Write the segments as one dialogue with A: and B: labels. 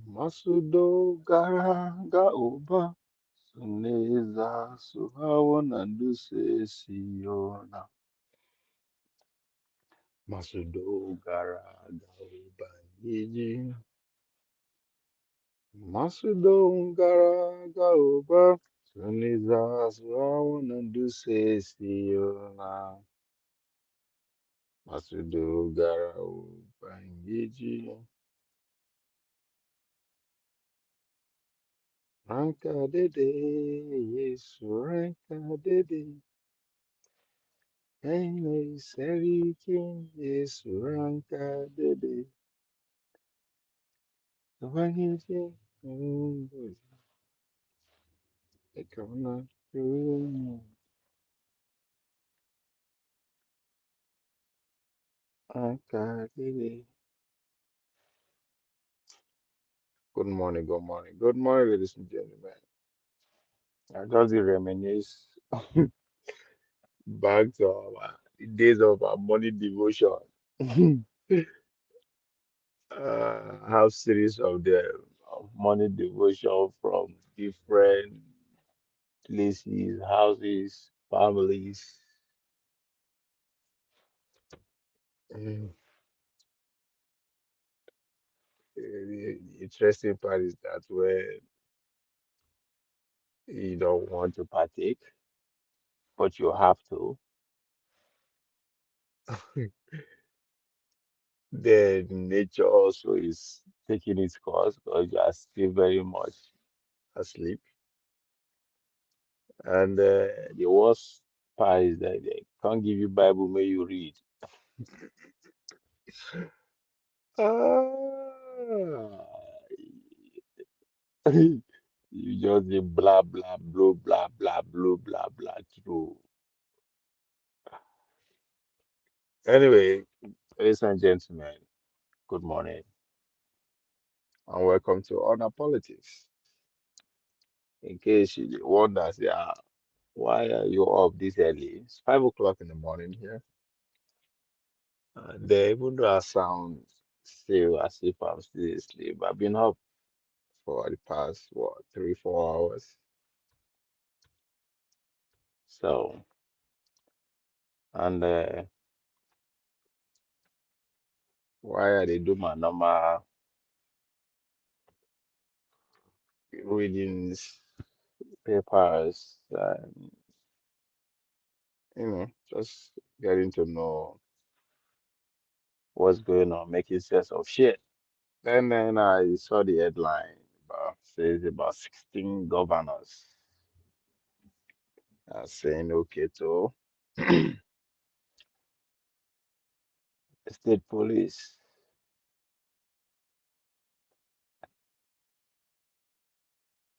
A: Masudo gara gaoba suneza suhawana duse siona. Masudo gara gaoba yiji. Masudo gara gaoba suneza suhawana duse siona. Masudo gara gaoba yiji. Ranka dede, Yesu ranka dede. Ene Serikin Yesu ranka dede. Wangiji, ekona kumu. Ranka dede. Good morning, good morning. Good morning, ladies and gentlemen. I just reminisce back to our the days of our morning devotion. Have series of them of morning devotion from different places, houses, families. Mm. The interesting part is that when you don't want to partake, but you have to, then nature also is taking its course because you are still very much asleep. And the worst part is that they can't give you Bible where you read. Ah, you just dey blah blah blah blah blah blah blah blah through. Anyway, ladies and gentlemen, good morning and welcome to Honor Politics. In case you wonder, yeah, why are you up this early? It's 5 o'clock in the morning here. And even though I sound still as if I'm still asleep, I've been up for the past, what, 3, 4 hours. So, and why I they do my normal readings, papers, and, just getting to know what's going on, making sense of shit. Then I saw the headline says about 16 governors are saying okay to state police.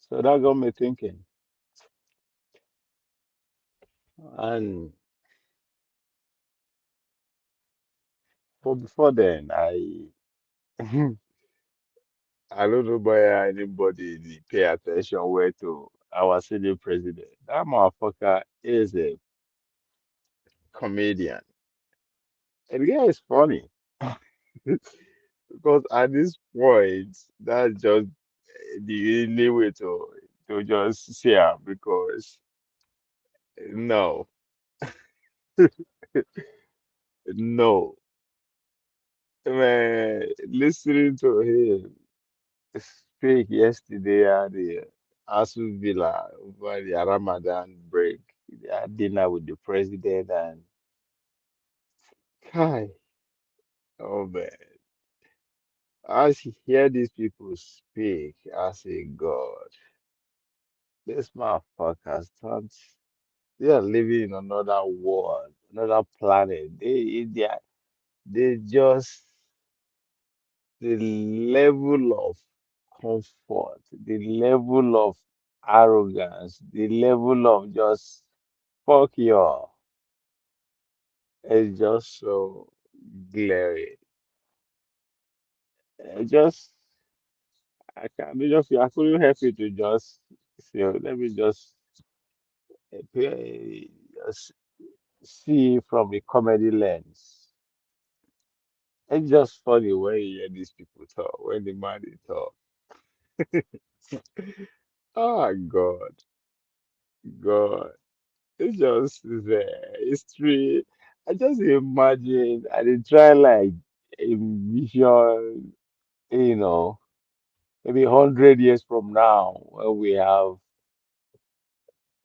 A: So that got me thinking. And but before then, I don't know why anybody dey pay attention where to our senior president. That motherfucker is a comedian. And the guy is funny. Because at this point, that's just the only way to just say am because no, no. Man, listening to him speak yesterday at the Asu Villa over the Ramadan break, they had dinner with the president and Kai, oh man. As you hear these people speak, I say, God, this motherfuckers don't they are living in another world, another planet. They just the level of comfort, the level of arrogance, the level of just fuck you is just so glaring. Just I couldn't help you to just say, let me just just see from a comedy lens. It's just funny when you hear these people talk, when the man they talk. Oh God, God. It's just the history. I just imagine I did try like envision, you know, maybe 100 years from now when we have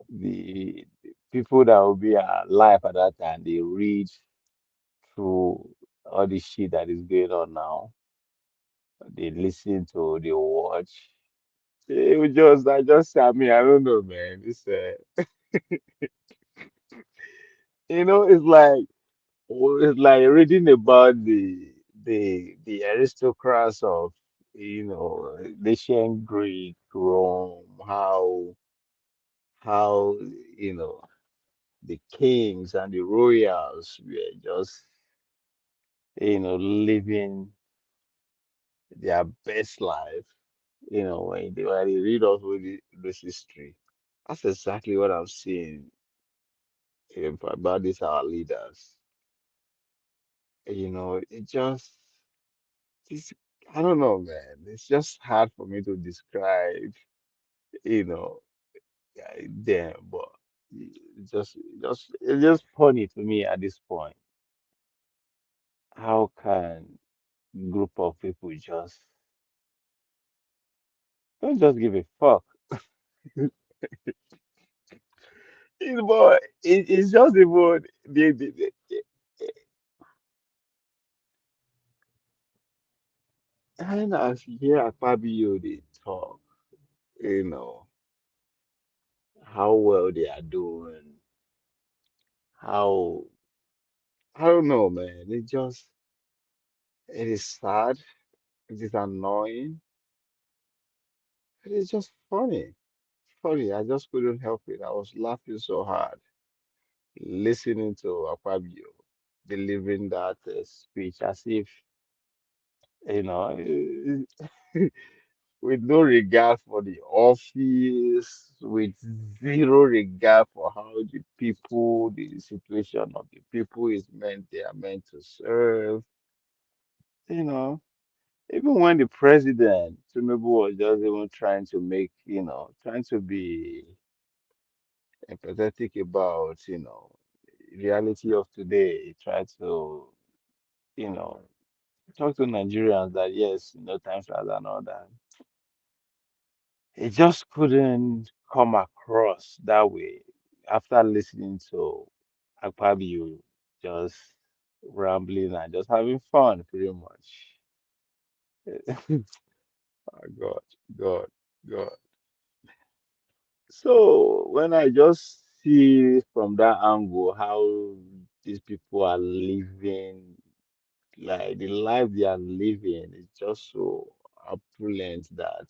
A: the people that will be alive at that time, they read through all the shit that is going on now. They listen to, they watch. It was just, I mean, I don't know, man. It's like reading about the aristocrats of, the ancient Greek, Rome, how, you know, the kings and the royals were just, living their best life, when they read also this history. That's exactly what I'm seeing about these our leaders. It just, it's, I don't know, man. It's just hard for me to describe, you know, them, but it's just funny to me at this point. How can group of people just don't just give a fuck? It's just about and as you hear Akpabio they talk, you know, how well they are doing, how I don't know, man. It is sad, it is annoying, it is just funny. Funny, I just couldn't help it. I was laughing so hard listening to Akpabio delivering that speech as if, you know, with no regard for the office, with zero regard for how the situation of the people they are meant to serve. You know, even when the president, Tinubu, was just even trying to trying to be empathetic about, reality of today, try to, you know, talk to Nigerians that yes, times like that and all that. It just couldn't come across that way after listening to Akpabio just rambling and just having fun pretty much. Oh, God, God, God. So when I just see from that angle how these people are living, like the life they are living is just so opulent that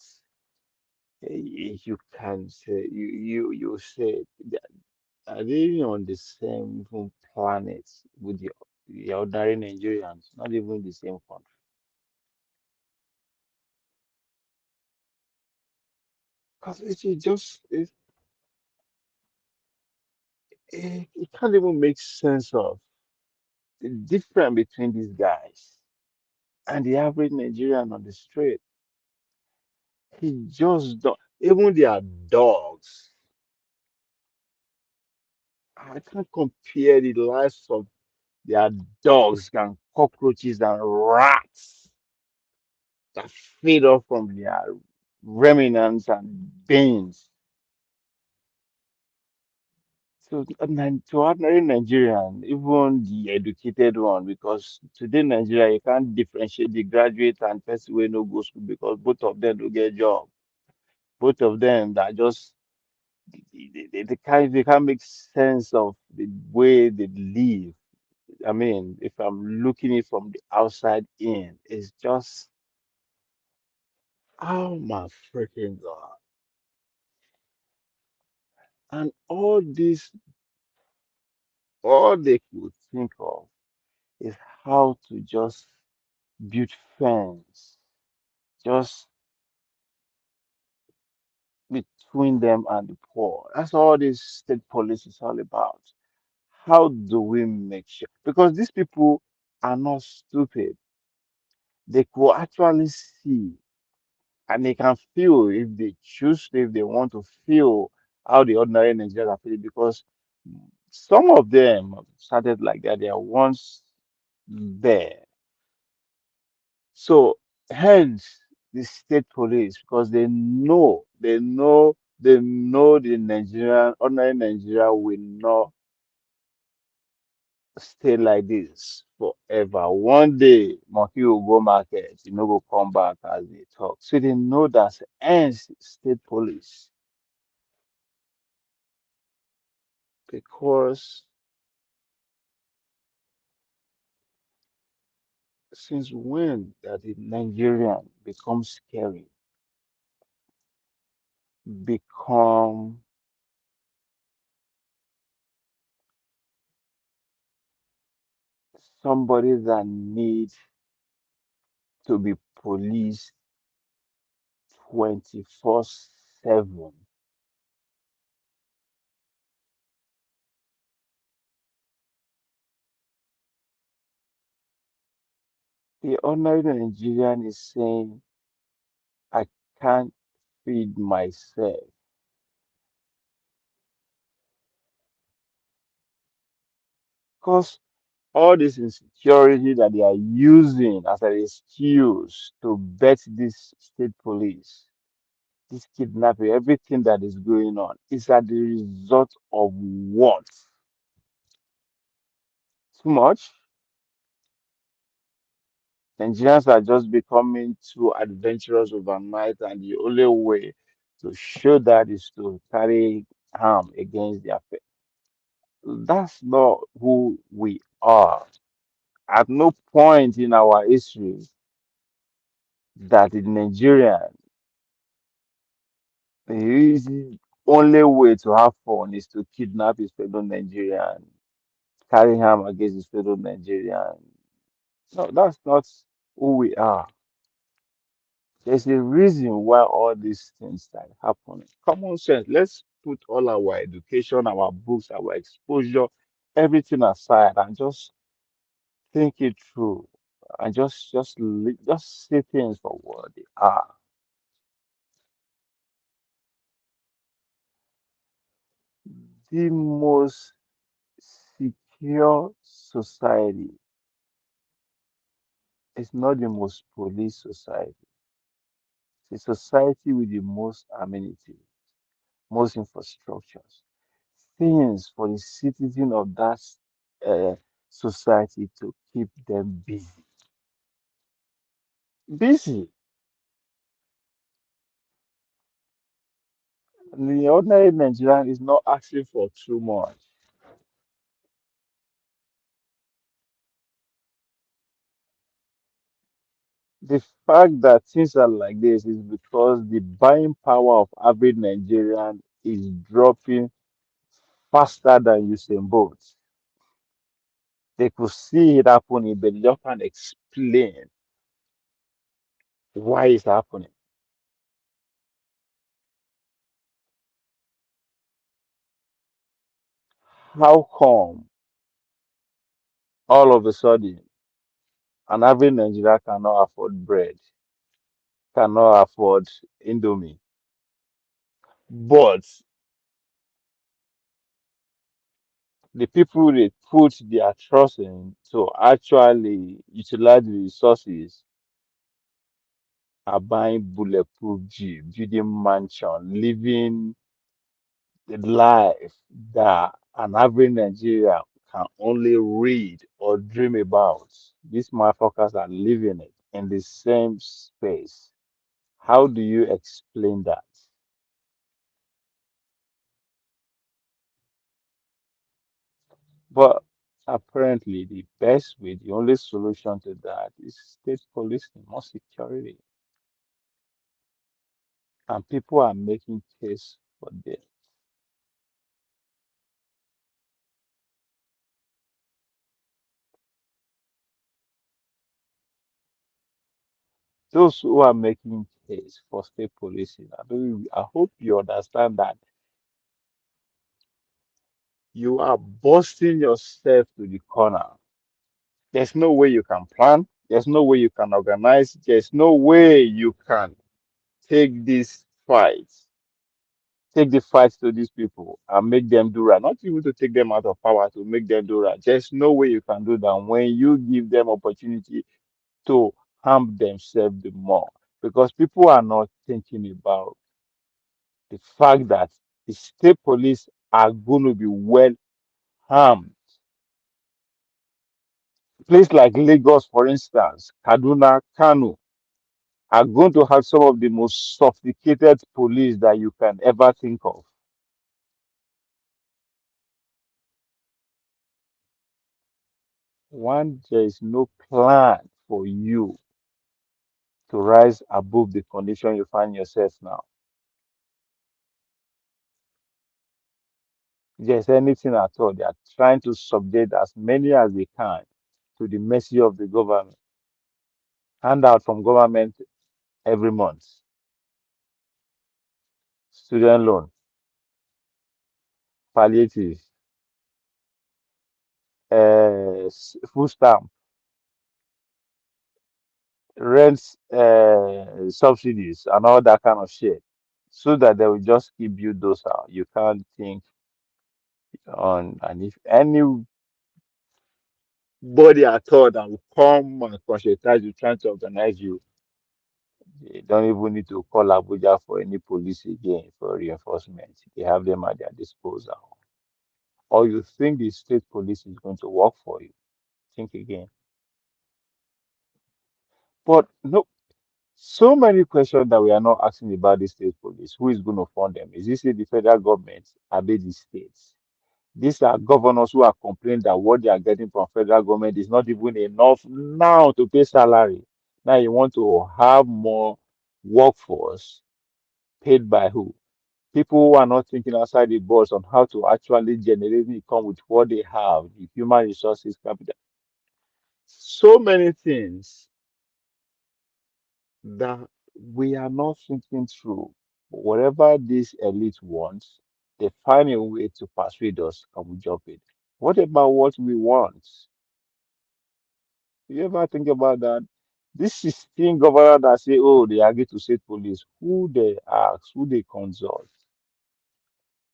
A: you can say you say are they on the same even planet with the ordinary Nigerians, not even the same country. Because it can't even make sense of the difference between these guys and the average Nigerian on the street. He just don't, even their dogs. I can't compare the lives of their dogs and cockroaches and rats that feed off from their remnants and beans. So, to ordinary Nigerian, even the educated one, because today Nigeria, you can't differentiate the graduate and person who no go school because both of them do get job. Both of them that just they can't make sense of the way they live. I mean, if I'm looking it from the outside in, it's just oh my freaking God. And all they could think of is how to just build fence just between them and the poor. That's all this state police is all about. How do we make sure? Because these people are not stupid. They could actually see. and they can feel if they choose, if they want to feel how the ordinary Nigerians are feeling, because some of them started like that. They are once there. So hence the state police, because they know the Nigerian, ordinary Nigeria will not stay like this forever. One day, monkey will go market, you know, go come back as they talk. So they know that hence state police, because since when that the Nigerian becomes scary, become somebody that needs to be policed 24/7. The ordinary Nigerian is saying, I can't feed myself. Because all this insecurity that they are using as an excuse to bet this state police, this kidnapping, everything that is going on is at the result of what? Too much? Nigerians are just becoming too adventurous overnight, and the only way to show that is to carry harm against their faith. That's not who we are. At no point in our history that the Nigerian, the easy only way to have fun is to kidnap his fellow Nigerian, carry harm against his fellow Nigerian. No, that's not who we are. There's a reason why all these things are happening. Common sense. Let's put all our education, our books, our exposure, everything aside, and just think it through, and just see things for what they are. The most secure society is not the most police society. It's a society with the most amenities, most infrastructures, things for the citizen of that uh, society to keep them busy. Busy. The ordinary Nigerian is not asking for too much. The fact that things are like this is because the buying power of average Nigerian is dropping faster than Usain Bolt. They could see it happening, but they just can't explain why it's happening. How come all of a sudden an average Nigerian cannot afford bread, cannot afford Indomie, but the people they put their trust in to actually utilize the resources are buying bulletproof jeep, building mansion, living the life that an average Nigerian can only read or dream about. These motherfuckers are living it in the same space. How do you explain that? But apparently, the best way, the only solution to that is state policing, more security. And people are making case for this. Those who are making case for state policing, I hope you understand that you are busting yourself to the corner. There's no way you can plan. There's no way you can organize. There's no way you can. take this fight, take the fight to these people and make them do right. Not even to take them out of power, to make them do right. There's no way you can do that when you give them opportunity to harm themselves the more. Because people are not thinking about the fact that the state police are going to be well harmed. Place like Lagos, for instance, Kaduna, Kano, are going to have some of the most sophisticated police that you can ever think of. One, there is no plan for you to rise above the condition you find yourself now. If there's anything at all, they are trying to subject as many as they can to the mercy of the government. Handout from government every month, student loan, palliative, food stamp, rent subsidies, and all that kind of shit, so that they will just keep you those out. You can't think on, and if anybody at all that will come and conscientize you, trying to organize you, they don't even need to call Abuja for any police again for reinforcement. They have them at their disposal. Or you think the state police is going to work for you? Think again. But no, so many questions that we are not asking about the state police. Who is going to fund them? Is this the federal government? Are they the states? These are governors who are complaining that what they are getting from federal government is not even enough now to pay salary. Now you want to have more workforce paid by who? People who are not thinking outside the box on how to actually generate income with what they have, the human resources, capital. So many things that we are not thinking through. Whatever this elite wants, they find a way to persuade us and we jump it. What about what we want? You ever think about that? This 16 governor that say, oh, they agree to state police, who they ask, who they consult?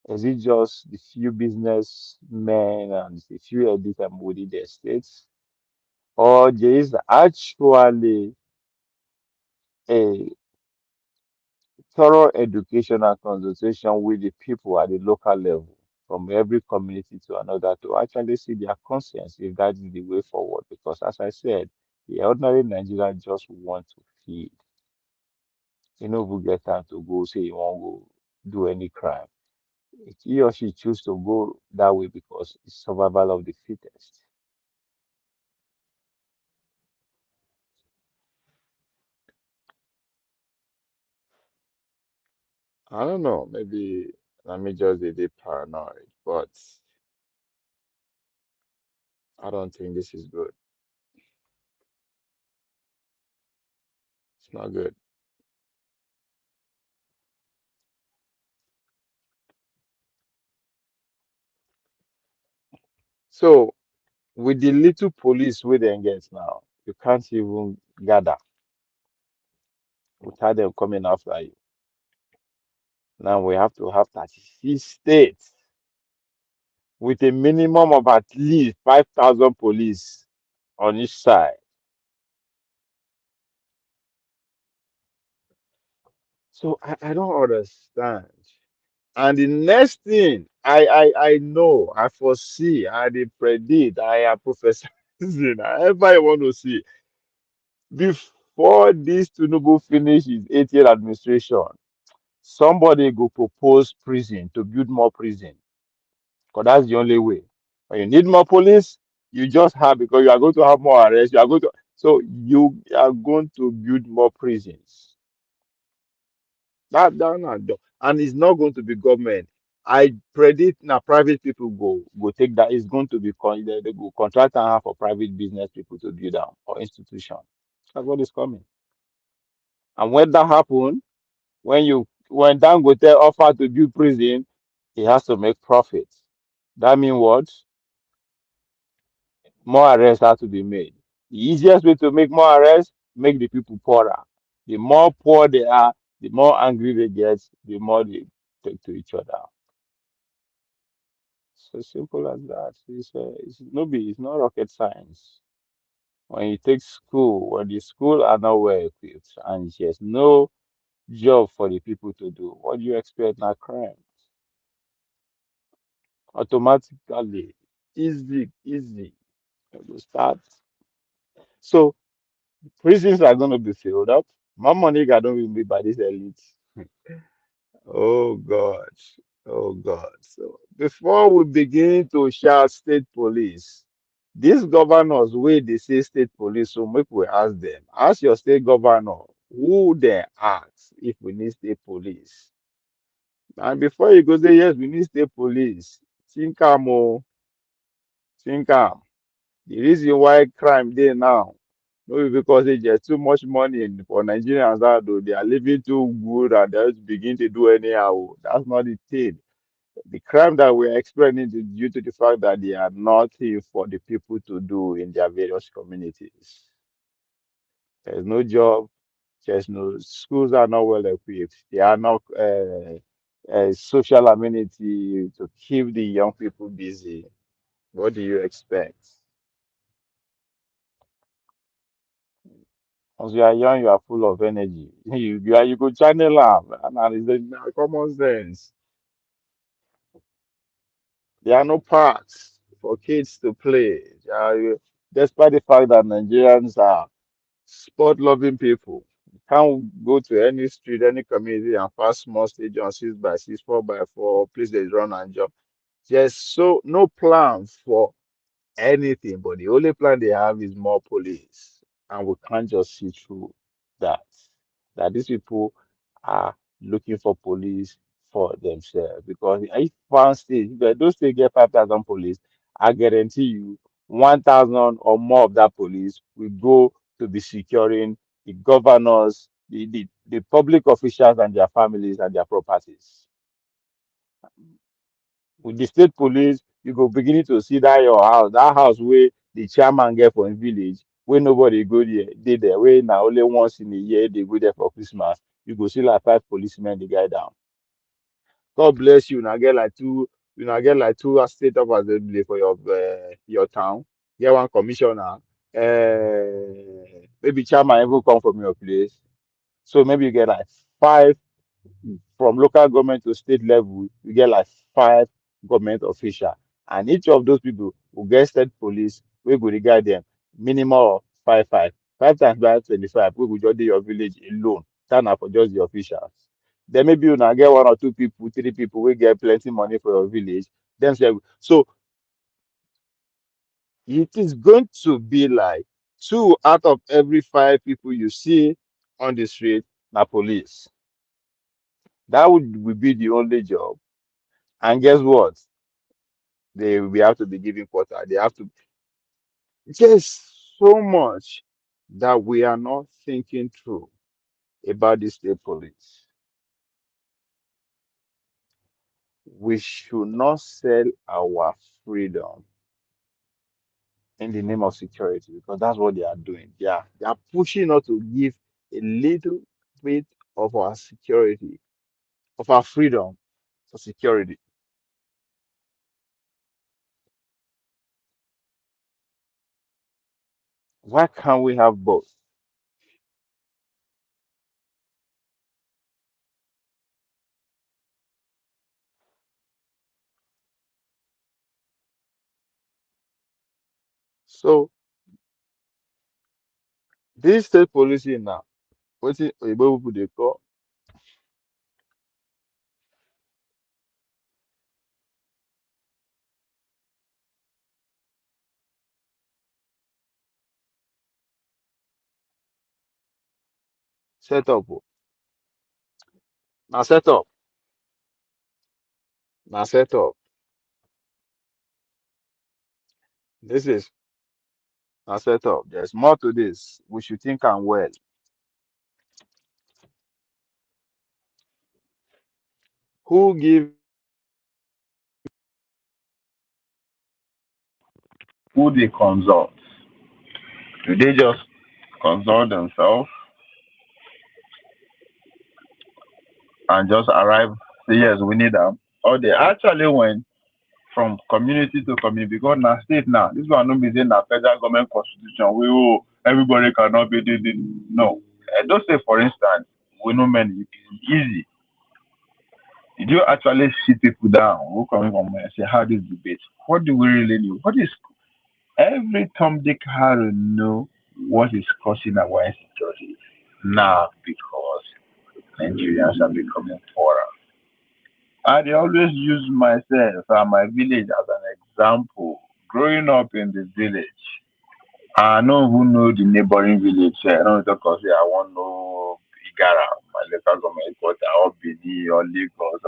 A: Is it just the few businessmen and the few editors within the states? Or there is actually a thorough education and consultation with the people at the local level, from every community to another, to actually see their conscience if that is the way forward? Because as I said, the ordinary Nigerian just want to feed. You know, who get time to go say you won't go do any crime. If he or she choose to go that way because it's survival of the fittest. I don't know. Maybe let me just be a bit paranoid, but I don't think this is good. It's not good. So with the little police we then get now, you can't even gather without them coming after you. Now we have to have 36 states with a minimum of at least 5,000 police on each side. So I don't understand. And the next thing I know, I foresee, I dey predict, I am prophesizing, however you want to see, before this Tinubu finish his 8 year administration, somebody go propose prison to build more prison. Because that's the only way. When you need more police, you just have, because you are going to have more arrests, you are going to, so you are going to build more prisons. That and it's not going to be government. I predict now private people go take that. It's going to be they go contract and have for private business people to build them or institution. That's what is coming. And when that happen, when Dangote offer to build prison, he has to make profit. That means what? More arrests have to be made. The easiest way to make more arrests, make the people poorer. The more poor they are, The more angry they get, the more they take to each other. So simple as that. It's not rocket science. When you take school, when the school are not well equipped and there's no job for the people to do, what do you expect now? Crime automatically, easy. You will start. So prisons are going to be filled up. My money got don't be by this elite. Oh God. Oh God. So before we begin to shout state police, these governors wey they say state police, so make we ask them. Ask your state governor who they ask if we need state police. And before you go say yes, we need state police. Think am oh, think am. The reason why crime there now, no be because there's too much money for Nigerians that though they are living too good and they just begin to do anyhow. Oh. That's not the thing. The crime that we're experiencing is due to the fact that they are nothing for the people to do in their various communities. There's no job, there's no schools are not well equipped. There are not social amenity to keep the young people busy. What do you expect? Once you are young, you are full of energy. You go channel am, and it's common sense. There are no parks for kids to play. Despite the fact that Nigerians are sport-loving people, you can't go to any street, any community, and pass small stadium 6x6, 4x4, place they run and jump. There's so no plan for anything, but the only plan they have is more police, and we can't just see through that. That these people are looking for police for themselves because if one state, if those states get 5,000 police, I guarantee you 1,000 or more of that police will go to be securing the governors, the public officials and their families and their properties. With the state police, you go beginning to see that your house, that house where the chairman get for him village, where nobody go there, they there, where now only once in a year they go there for Christmas. You go see like five policemen the guy down. God bless you. Now get like two, you now get like two state of assembly for your town. Get one commissioner. Maybe chairman even come from your place. So maybe you get like five from local government to state level, you get like five government official, and each of those people will get state police wey go regard them minimum of five times by 25 wey go just dey your village alone. That na for just the officials. Then maybe una get one or two people, three people wey get plenty money for your village. Them say so it is going to be like two out of every five people you see on the street na police. That would be the only job. And guess what? They we have to be giving quota. They have to just so much that we are not thinking through about the state police. We should not sell our freedom in the name of security because that's what they are doing. They are pushing us to give a little bit of our security, of our freedom for security. Why can't we have both? So this state policy now, what people they call set up. Oh. Now set up. Now set up. This is now set up. There's more to this. We should think and well. Who give who they consult? Do they just consult themselves?
B: and just arrive, say yes, we need them. Or they actually went from community to community because now state now, this one no be say na federal government constitution wey everybody cannot be did it. No. Don't say for instance, we know many it's easy. Did you actually sit people down who come from and say how this debate? What do we really need? What is every Tom Dick Harry know what is causing our insecurity now because Nigerians are becoming poorer. I dey always use myself and my village as an example. Growing up in the village, I no even know the neighboring village. I don't talk of say I wan know Igara, my local government headquarter, or Benin or Lagos.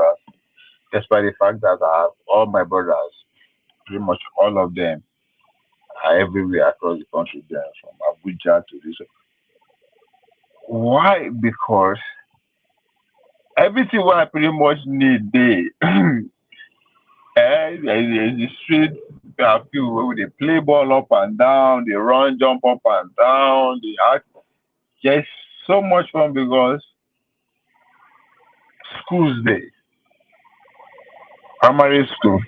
B: Despite the fact that I have all my brothers, pretty much all of them are everywhere across the country there, from Abuja to this. Why? Because everything what I pretty much need dey. There's the street people wey dey play ball up and down, dey run, jump up and down, dey act. There's so much fun because schools dey, primary school,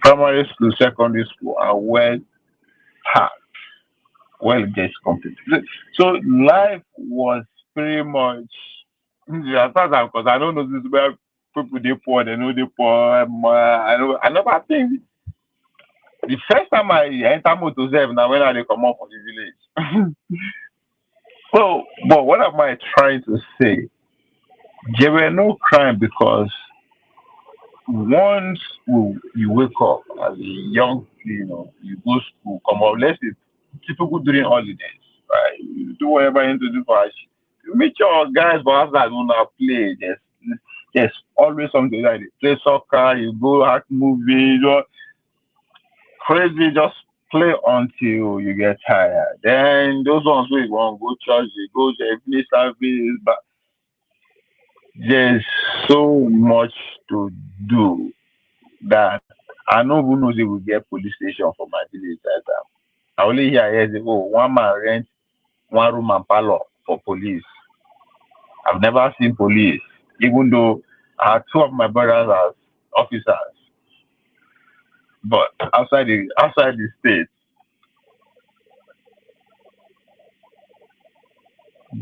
B: secondary school are well packed, well just complete. So life was pretty much as far as I'm concerned, I don't know this where people dey poor, they know dey poor. I never think the first time I enter motor sef na when I dey comot for the village. So, but what am I trying to say? There were no crime because once you wake up as a young, you go school, come up, let's say typical during holidays, right? You do whatever you need to do for us. You meet your guys for outside wanna play. There's always something like this. Play soccer, you go act movie, crazy, just play until you get tired. Then those ones wey you wan go church, you go there, finish service, but there's so much to do that I no even know say we get police station for my village that time. I only hear say oh one man rent one room and parlour for police. I've never seen police even though I had two of my brothers as officers, but outside the state.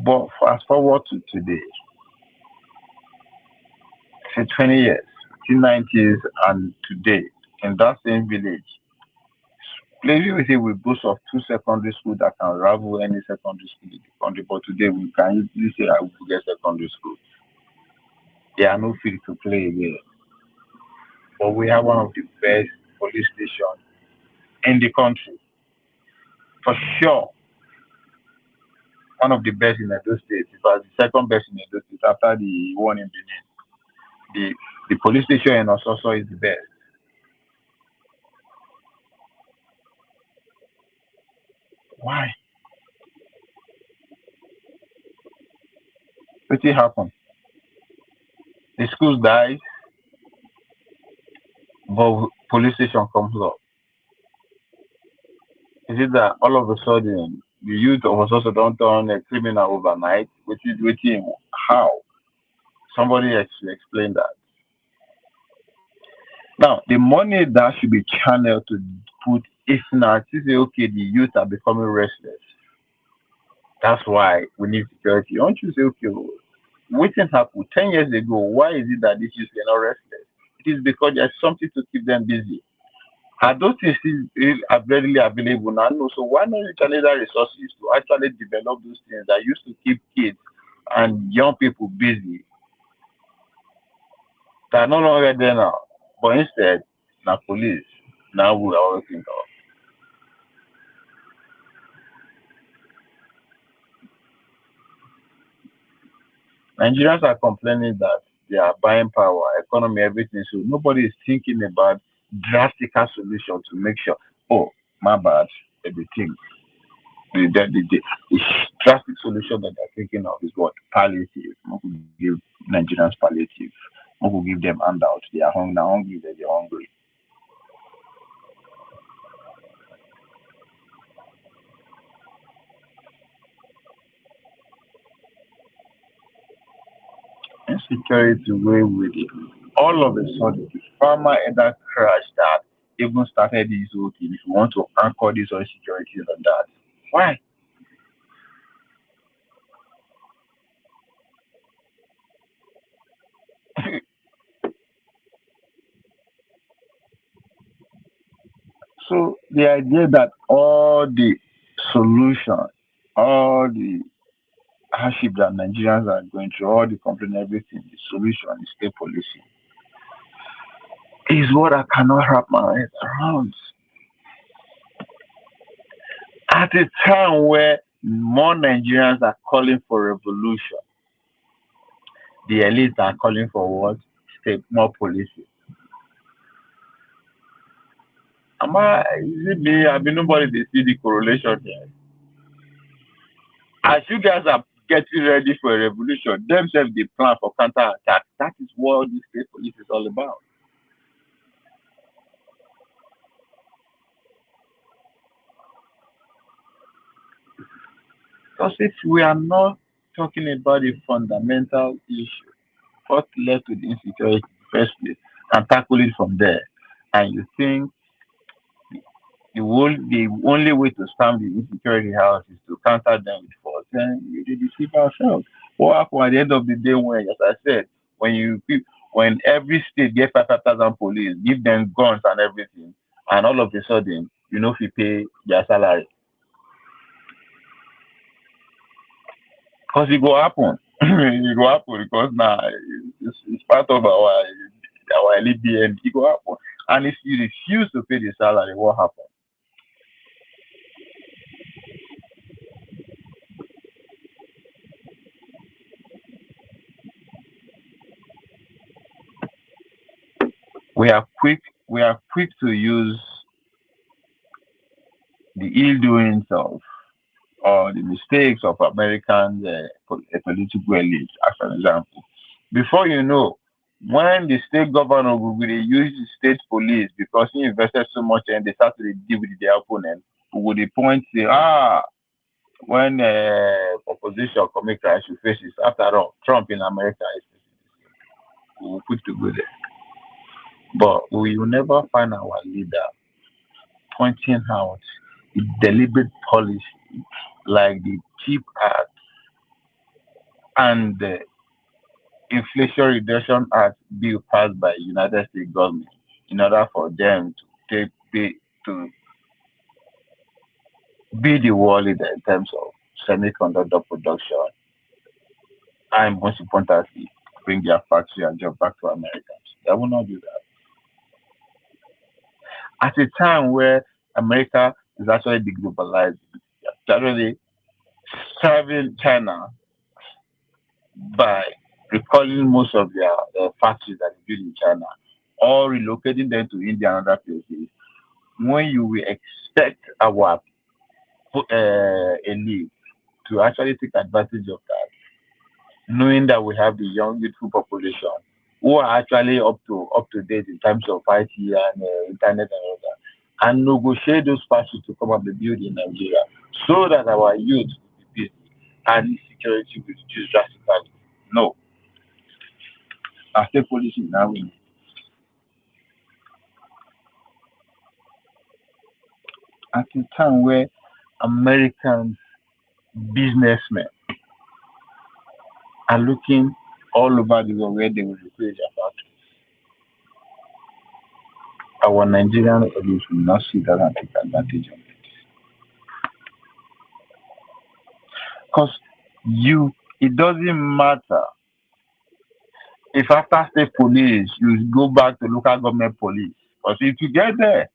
B: But fast forward to today, say 20 years, 1990s and today in that same village. Maybe we say we boast of two secondary schools that can rival any secondary school in the country, but today we can easily say I will get secondary school. They are no fit to play again. But we have one of the best police stations in the country. For sure, one of the best in Edo State. In fact, the second best in Edo State after the one in Benin. The police station in Ososo is the best. Why? Wetin happen? The schools die, but police station comes up. Is it that all of a sudden the youth of Ososo don't turn a criminal overnight? Which how? Somebody explain that. Now, the money that should be channeled to put if not, you say okay, the youth are becoming restless. That's why we need security. Don't you say okay, wetin happened 10 years ago? Why is it that these youth are not restless? It is because there's something to keep them busy. Are those things are readily available now? No. So why not utilize that resources to actually develop those things that used to keep kids and young people busy that are no longer there now? But instead, now police, now we are working of. Nigerians are complaining that they are buying power, economy, everything. So nobody is thinking about drastical solution to make sure, oh, my bad, everything. The drastic solution that they're thinking of is what? Palliative. We could give Nigerians palliative. We could give them handouts. They are hungry, they're hungry. insecurity wey we dey all of a sudden the farmer either crash that even started this whole thing if you want to anchor this insecurity on that. Why? So the idea that all the solution, all the hardship that Nigerians are going through, all the complaint, everything, the solution is state policy is what I cannot wrap my head around. At a time where more Nigerians are calling for revolution, the elites are calling for what? State more policy. Am I? Is it me? I mean, nobody they see the correlation here. As you guys are getting ready for a revolution, themselves they plan for counter attack. That is what this state police is all about. Because if we are not talking about the fundamental issue, what led to the insecurity in the first place, and tackle it from there, and you think the only way to stamp the insecurity house is to counter them with force, then we dey deceive ourselves. What happen at the end of the day when, as I said, when when every state get 5,000 police, give them guns and everything, and all of a sudden you know if you pay their salary, because it go happen. It go happen because now it's part of our LBN. It go happen, and if you refuse to pay the salary, what happen? We are quick. We are quick to use the ill doings of or the mistakes of American political elite, as an example. Before you know, when the state governor will dey use the state police because he invested so much and they start to dey deal with their opponent, we go dey point say, when opposition commit crime, you face it. After all, Trump in America is we will quick to go there. But we will never find our leader pointing out the deliberate policy like the CHIP Act and the Inflation Reduction Act bill passed by United States government in order for them to to be the world leader in terms of semiconductor production and most importantly bring their factory and job back to Americans. They will not do that. At a time where America is actually deglobalized, actually serving China by recalling most of their factories that they build in China or relocating them to India and other places, when you will expect our elite to actually take advantage of that, knowing that we have the young youthful population who are actually up to date in terms of IT and internet and all that, and negotiate those factories to come up and build in Nigeria so that our youth will be busy and insecurity will reduce drastically. No, our state policy now we at a time where American businessmen are looking all over the world where they will replace their factory. Our Nigerian elites will not see that and take advantage of it. Because it doesn't matter if after state police you go back to local government police. Because if you get there,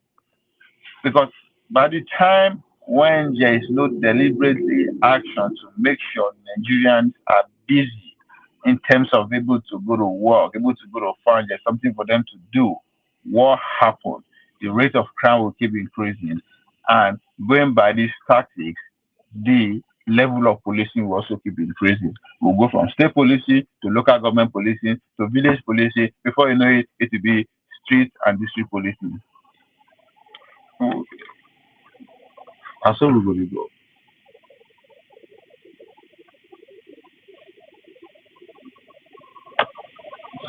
B: because by the time when there is no deliberate action to make sure Nigerians are busy in terms of able to go to work, able to go to farm, there's something for them to do. What happened? The rate of crime will keep increasing. And going by these tactics, the level of policing will also keep increasing. We'll go from state policing to local government policing to village policing. Before you know it, it will be street and district policing. And so we go to go.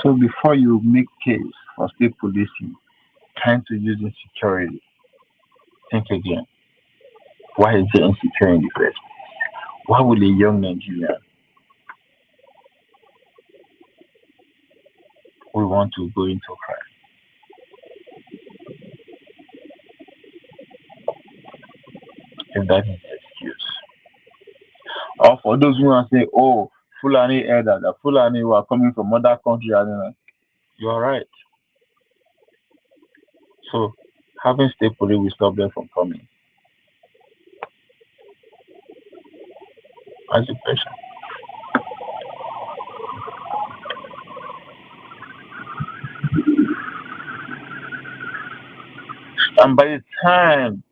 B: So before you make case for state policing, trying to use insecurity, think again. Why is there insecurity in the first place? Why would a young Nigerian we want to go into crime? If that is the excuse. Or for those who want to say, oh, Fulani elder, the Fulani who are coming from other countries, you are right. So having state police will stop them from coming. That's the question. And by the time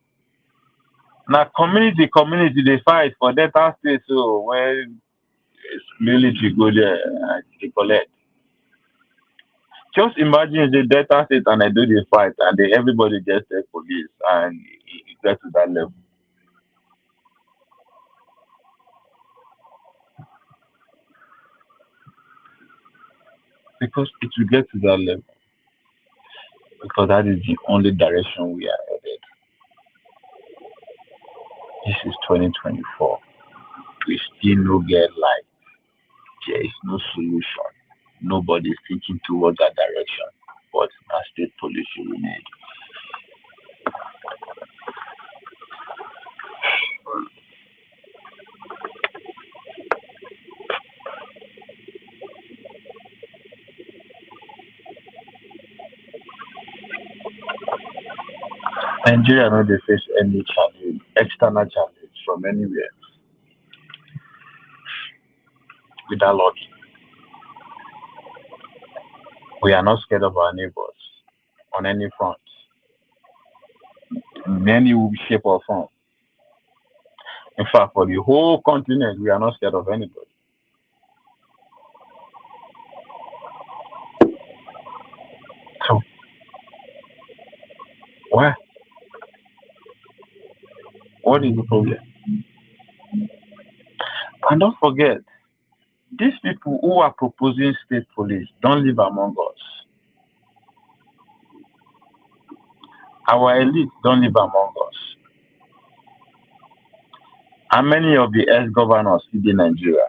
B: now community they fight for Delta State, so when military go there they collect. Just imagine the Delta State and I do the fight and everybody gets their police and it gets to that level. Because it will get to that level. Because that is the only direction we are headed. This is 2024. We still no get light. There is no solution. Nobody is thinking towards that direction. But a state police we need. Nigeria no dey face any challenge, external challenge from anywhere. With that lucky, we are not scared of our neighbors on any front, in any shape or form. In fact, for the whole continent, we are not scared of anybody. So why? What is the problem? And don't forget, these people who are proposing state police don't live among us. Our elite don't live among us. How many of the ex-governors live in Nigeria?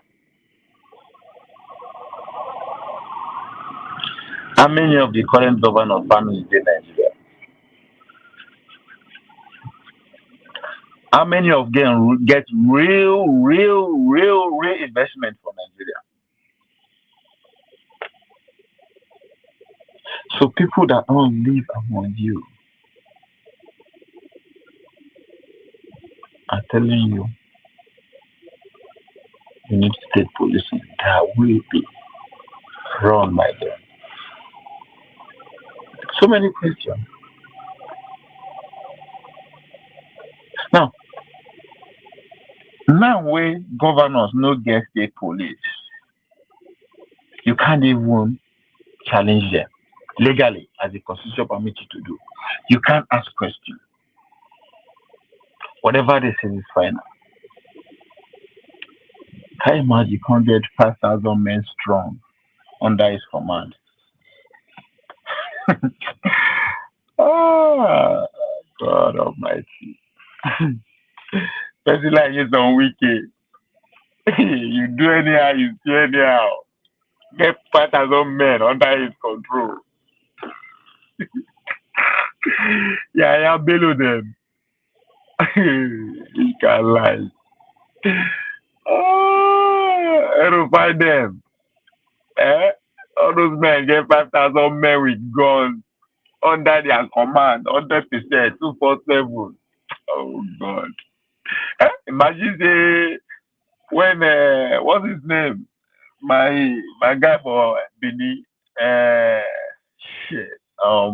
B: How many of the current governor families in Nigeria? How many of them get real investment from Nigeria? So people that don't live among you are telling you you need state policing that will be run by them. So many questions. Now, now where governors no get state police, you can't even challenge them legally as the constitution permits you to do. You can't ask questions. Whatever they say is final. Can you imagine you can't get 5,000 men strong under his command? Ah, God Almighty. Person like you on wicked. You do anyhow, you see anyhow. Get 5,000 men under his control. Yeah, below them. He can lie. Oh, I don't find them. Eh? All those men get 5,000 men with guns under their command, 100%, 247. Oh, God. Imagine say when what's his name? My guy for Benin. Uh, shit. Uh,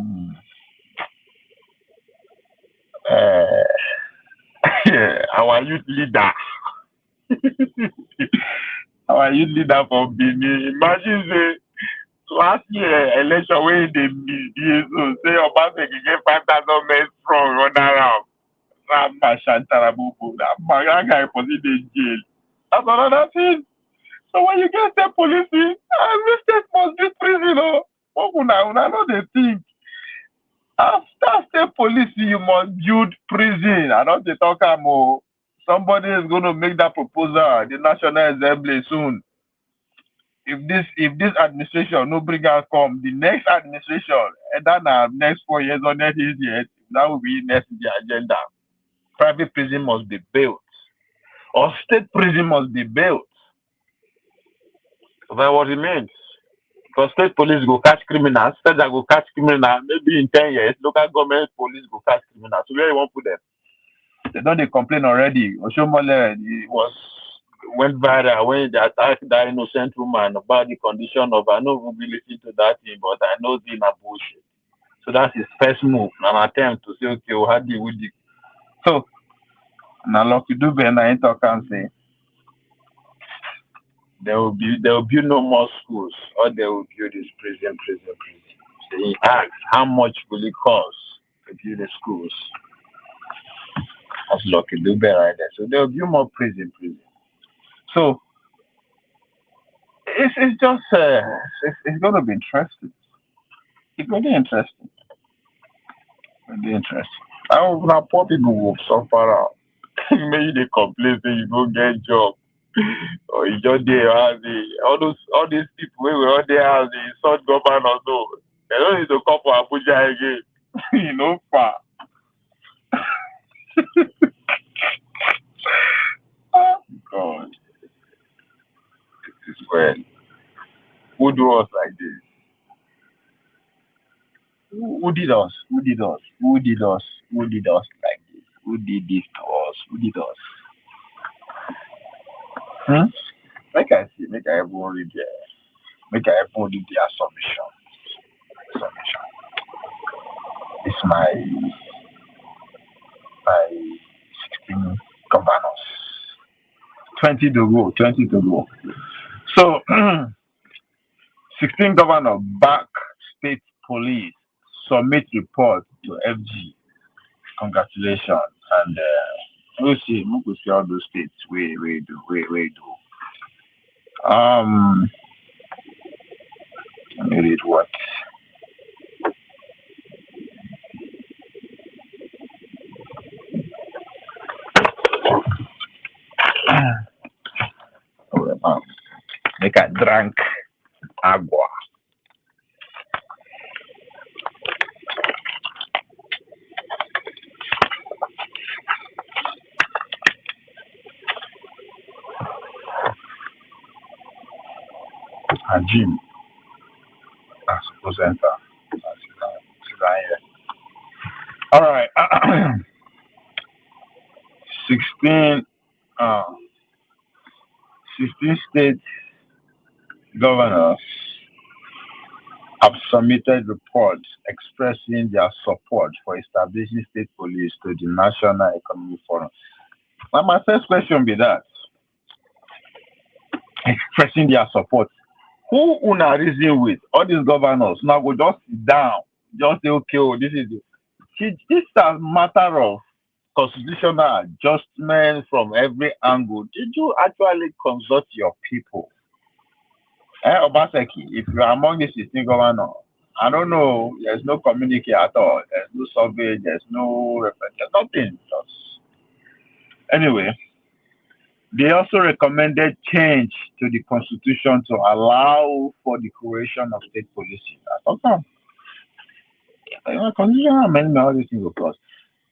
B: our youth leader. Our youth leader for Benin. Imagine say last year election wey dey misbehave so say Obaseki get 5,000 men strong under am. Ramba Shantarabubu. That guy for dey jail. That's another thing. So when you get state police, every state must be prison. Oh. I know they think after state police you must build prison. I don't they talk more. Somebody is going to make that proposal at the National Assembly soon. If this administration no bring out come, the next administration, and then next 4 years or next 8 years, that will be next in the agenda. Private prison must be built, or state prison must be built. So that what it means. Because state police go catch criminals, federal go catch criminals. Maybe in 10 years, local government police go catch criminals. So where you want to put them? They don't they complain already. Oshomole was went viral when they attacked that innocent woman about the condition of I know we'll be listening to that thing, but I know it's a bullshit. So that's his first move, an attempt to say, okay, we'll have deal with it. So now Lucky Dube and I talk and say there will be no more schools, or they will build this prison. So he asks how much will it cost to build the schools? That's Lucky Dube right there. So there will be more prison. So it's just it's gonna be interesting. It's really interesting. Really interesting. How now poor people will suffer out. Maybe they complain say you go get job or you just there as all these people wey were all there as the south governor so they don't need to come for Abuja again. Far. Oh, God, this is well. Who do us like this? Who did us? Who did us? Who did us? Who did us like this? Who did this to us? Who did us? Hmm? Make I see. Make I even read there. Make I even read their submission. Submission. It's my 16 governors. 20 to go. 20 to go. So 16 governor back state police submit report to FG. Congratulations. And we'll see all those states we do. Let me read what. Make I drink agua. A gym. I suppose enter. Sit down here. All right. 16 uh, 16 state governors have submitted reports expressing their support for establishing state police to the National Economic Forum. Now, my first question be that expressing their support. Who una reason with? All these governors now go just sit down, just say, okay, oh, this is it. See, this is a matter of constitutional adjustment from every angle. Did you actually consult your people? Obaseki, if you are among the 16 governors, I don't know, there's no communique at all. There's no survey, there's no there's nothing. Just anyway, they also recommended change to the constitution to allow for the creation of state policies. I thought, constitutional amendment, all these things, of course.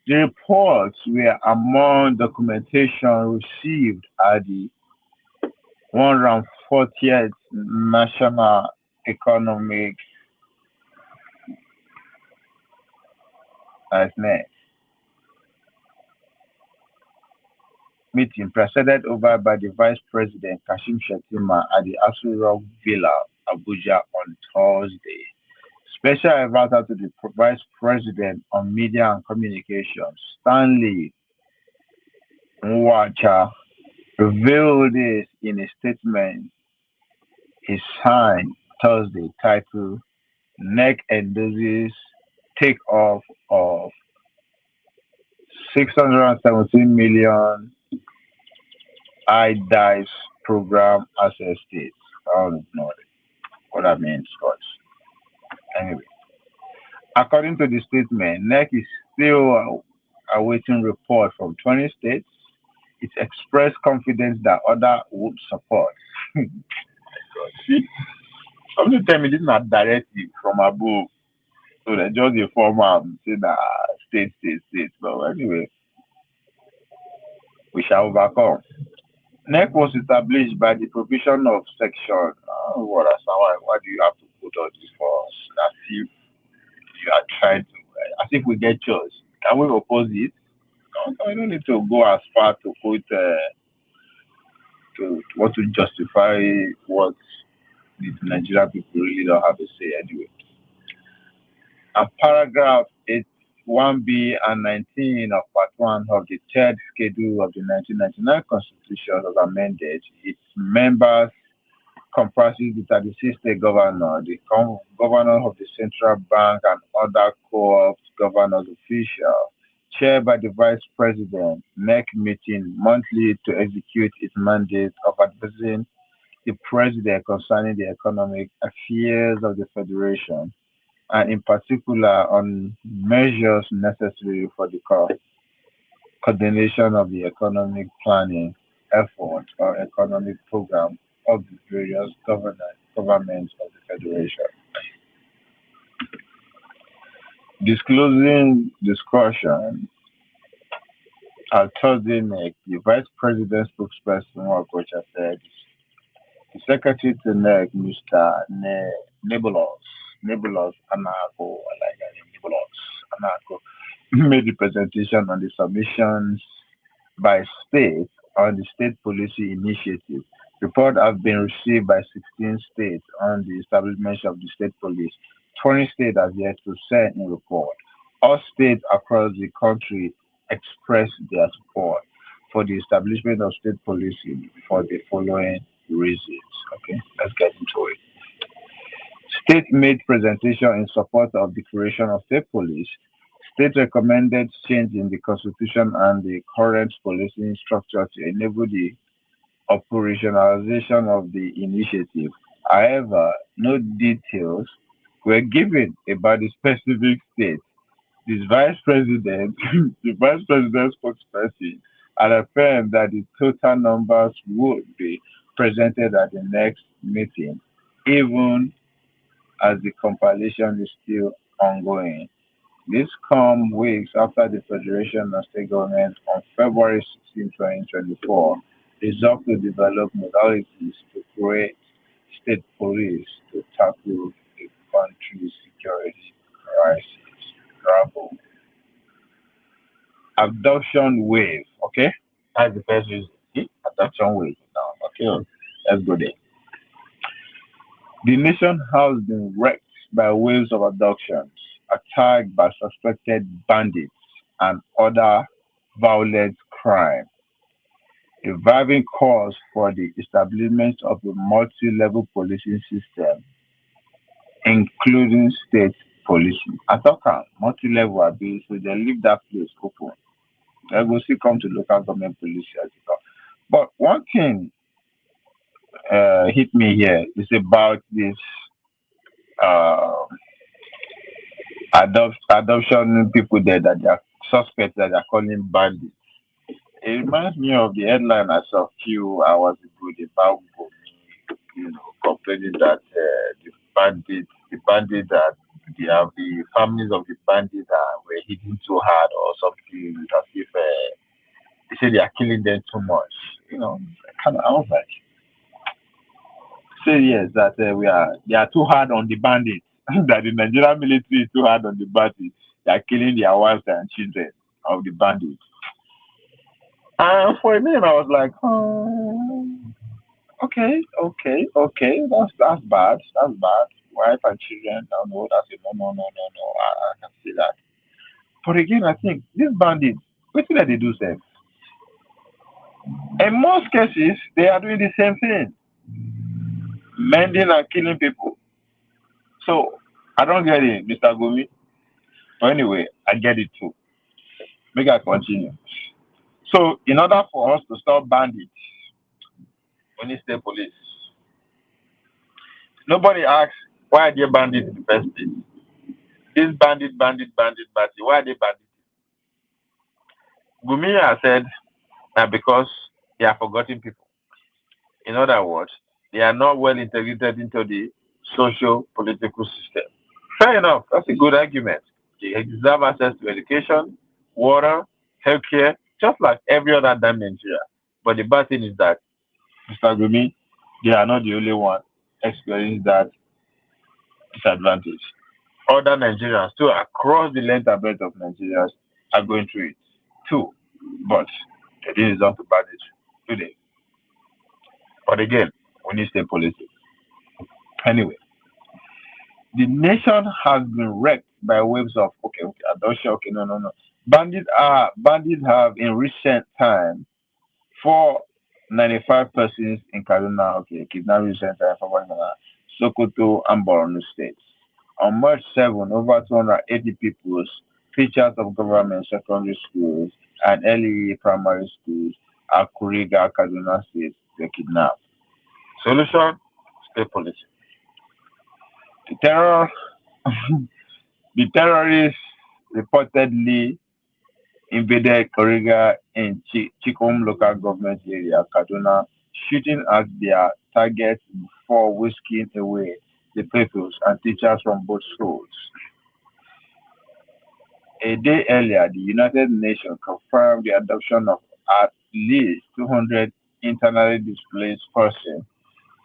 B: The reports were among documentation received at the 140th National Economic Nice meeting presided over by the Vice President Kashim Shettima at the Asu Rock Villa, Abuja on Thursday. Special advisor to the Vice President on Media and Communications, Stanley Nwacha, revealed this in a statement he signed Thursday titled "NEC endorses takeoff of 617 million IDICE program as a state." I don't know what that means, but anyway. According to the statement, NEC is still awaiting report from 20 states. It expressed confidence that others would support. See, somebody tell me this is not directive from above. So they just inform say that state. But anyway, we shall overcome. NEC was established by the provision of section. What are why do you have to put all this for us? As if you are trying to, as if we get choice. Can we oppose it? No, no, you don't need to go as far to put to want to justify what the Nigerian people really don't have to say anyway. And paragraph 8, 1B and 19 of Part 1 of the third schedule of the 1999 Constitution was amended. Its members comprises the 36 state governor, the governor of the central bank, and other co-ops governors official, chaired by the vice president, NEC meeting monthly to execute its mandate of advising the president concerning the economic affairs of the federation, and in particular on measures necessary for the coordination of the economic planning effort or economic program of the various governments of the federation. Disclosing discussion at Thursday night, the vice president spokesperson Wakocha said the secretary to NEC, Mr. Nebulos Anako, I like that name, Nebulos Anako, made the presentation on the submissions by state on the state policy initiative. Reports have been received by 16 states on the establishment of the state police. 20 states have yet to send in report. All states across the country expressed their support for the establishment of state policing for the following reasons. Okay, let's get into it. State made presentation in support of the creation of state police. State recommended change in the constitution and the current policing structure to enable the operationalization of the initiative. However, no details were given about the specific states. The vice president, the vice president spokesperson, had affirmed that the total numbers would be presented at the next meeting, even as the compilation is still ongoing. This comes weeks after the Federation and state government on February 16, 2024 resolved to develop modalities to create state police to tackle the country's security crisis. Grapple. Abduction wave. Okay? That's the first reason. See? Abduction wave. Now, okay, let's go there. The nation has been wrecked by waves of abductions, attacked by suspected bandits, and other violent crime, reviving calls for the establishment of a multi-level policing system, including state policing. I talk multi-level abuse, so they leave that place open. They will still come to local government police as well. But one thing hit me here is about this uh, adoption people there that they are suspects that they are calling bandits. It reminds me of the headline I saw a few hours ago about Bumi, complaining that the bandit that the families of the bandits were hitting too hard or something, as if they say they are killing them too much. I was like, say yes that they are too hard on the bandits, that the Nigerian military is too hard on the bandits. They are killing their wives and children of the bandits. And for a minute, I was like, oh, okay, that's bad, that's bad. Wife and children, no, no, that's it. No. I can see that. But again, I think these bandits, what did they do, sir? In most cases, they are doing the same thing, mending and killing people. So I don't get it, Mr. Gumi. But anyway, I get it too. Make I continue. So in order for us to stop bandits, we need state police. Nobody asks why are there bandits in the first place. This bandit. Why are they bandit? Gumi has said that because they are forgotten people. In other words, they are not well integrated into the social political system. Fair enough. That's a good argument. They deserve access to education, water, healthcare, just like every other damn Nigeria. But the bad thing is that, Mr. Gumi, they are not the only one experiencing that disadvantage. Other Nigerians too across the length and breadth of Nigeria are going through it too. But they didn't resort to bandage today. But again, we need state policy. Anyway, the nation has been wrecked by waves of I don't sure, no. Bandits have in recent time 495 persons in Kaduna, kidnapped recent time for Sokoto and Borno states. On March 7, over 280 people, teachers of government secondary schools and early primary schools at Kuriga, Kaduna State were kidnapped. Solution? State police. The terror the terrorists reportedly invaded Kuriga in Chikom local government area, Kaduna, shooting at their targets before whisking away the pupils and teachers from both schools. A day earlier, the United Nations confirmed the adoption of at least 200 internally displaced persons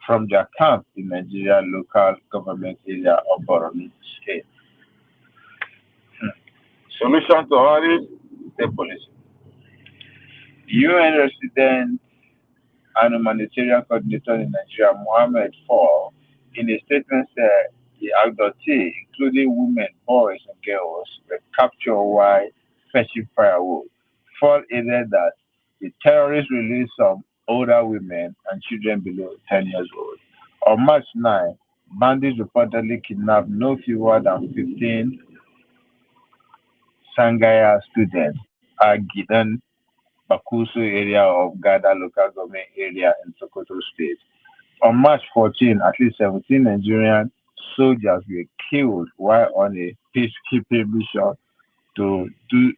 B: from their camp in Nigeria local government area of Borno State. Solution to all this, state police. UN resident and humanitarian coordinator in Nigeria, Mohammed Fall, in a statement said the abductees, including women, boys, and girls, were captured while fetching firewood. Fall added that the terrorists released some older women and children below 10 years old. On March 9, bandits reportedly kidnapped no fewer than 15 Sangaya students at Gidan Bakusu area of Gada local government area in Sokoto State. On March 14, at least 17 Nigerian soldiers were killed while on a peacekeeping mission to do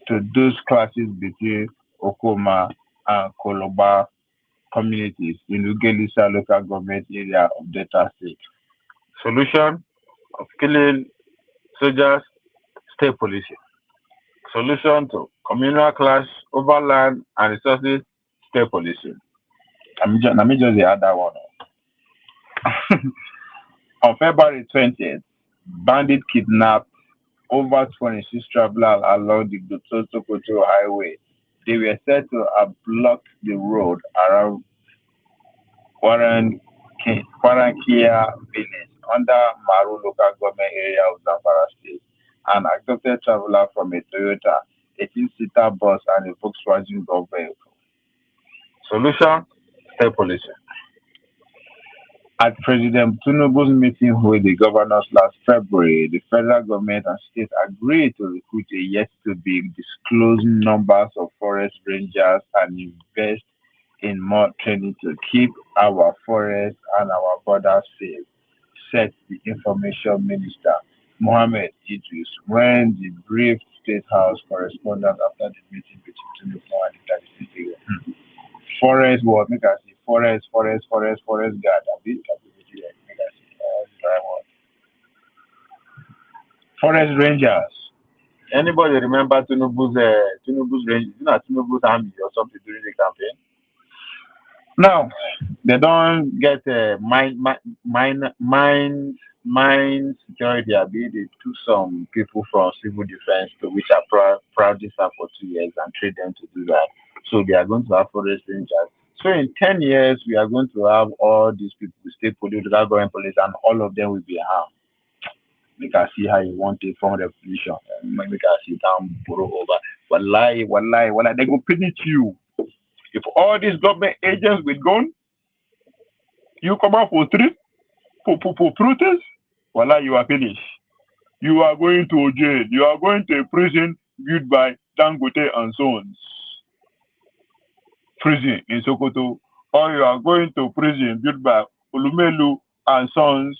B: to those clashes between Okoma and Koloba communities in Ugelisa local government area of Delta State. Solution of killing soldiers, state police. Solution to communal clash over land and resources, state policing. Let me just add that one. On February 20th, bandits kidnapped over 26 travelers along the Sokoto Highway. They were said to have blocked the road around Warren, Warankia village under Maru local government area of Zamfara State and abducted travelers from a Toyota 18-seater bus and a Volkswagen Golf vehicle. Solution? State police. At President Tinubu's meeting with the governors last February, the federal government and state agreed to recruit a yet to be disclosed numbers of forest rangers and invest in more training to keep our forests and our borders safe, said the information minister Mohammed Idris when the briefed State House correspondent after the meeting between Tinubu and the 36 forest what make I see forest guard abi make I see dry word forest rangers. Anybody remember Tinubu's range? Is it not Tinubu's army or something during the campaign? Now they don't get mine security. Abi they took some people from civil defense to which are proudly served for 2 years and train them to do that. So they are going to have forest rangers. So in 10 years we are going to have all these people, state police, local government police, and all of them will be armed. Make us see how you want to form revolution. Make us sit down, borrow over. Wallahi, they go punish you. If all these government agents with gun, you come out for street for protest, voila, you are finished. You are going to jail. You are going to a prison built by Dangote and Sons. Prison in Sokoto. Or you are going to prison built by Olumelu and Sons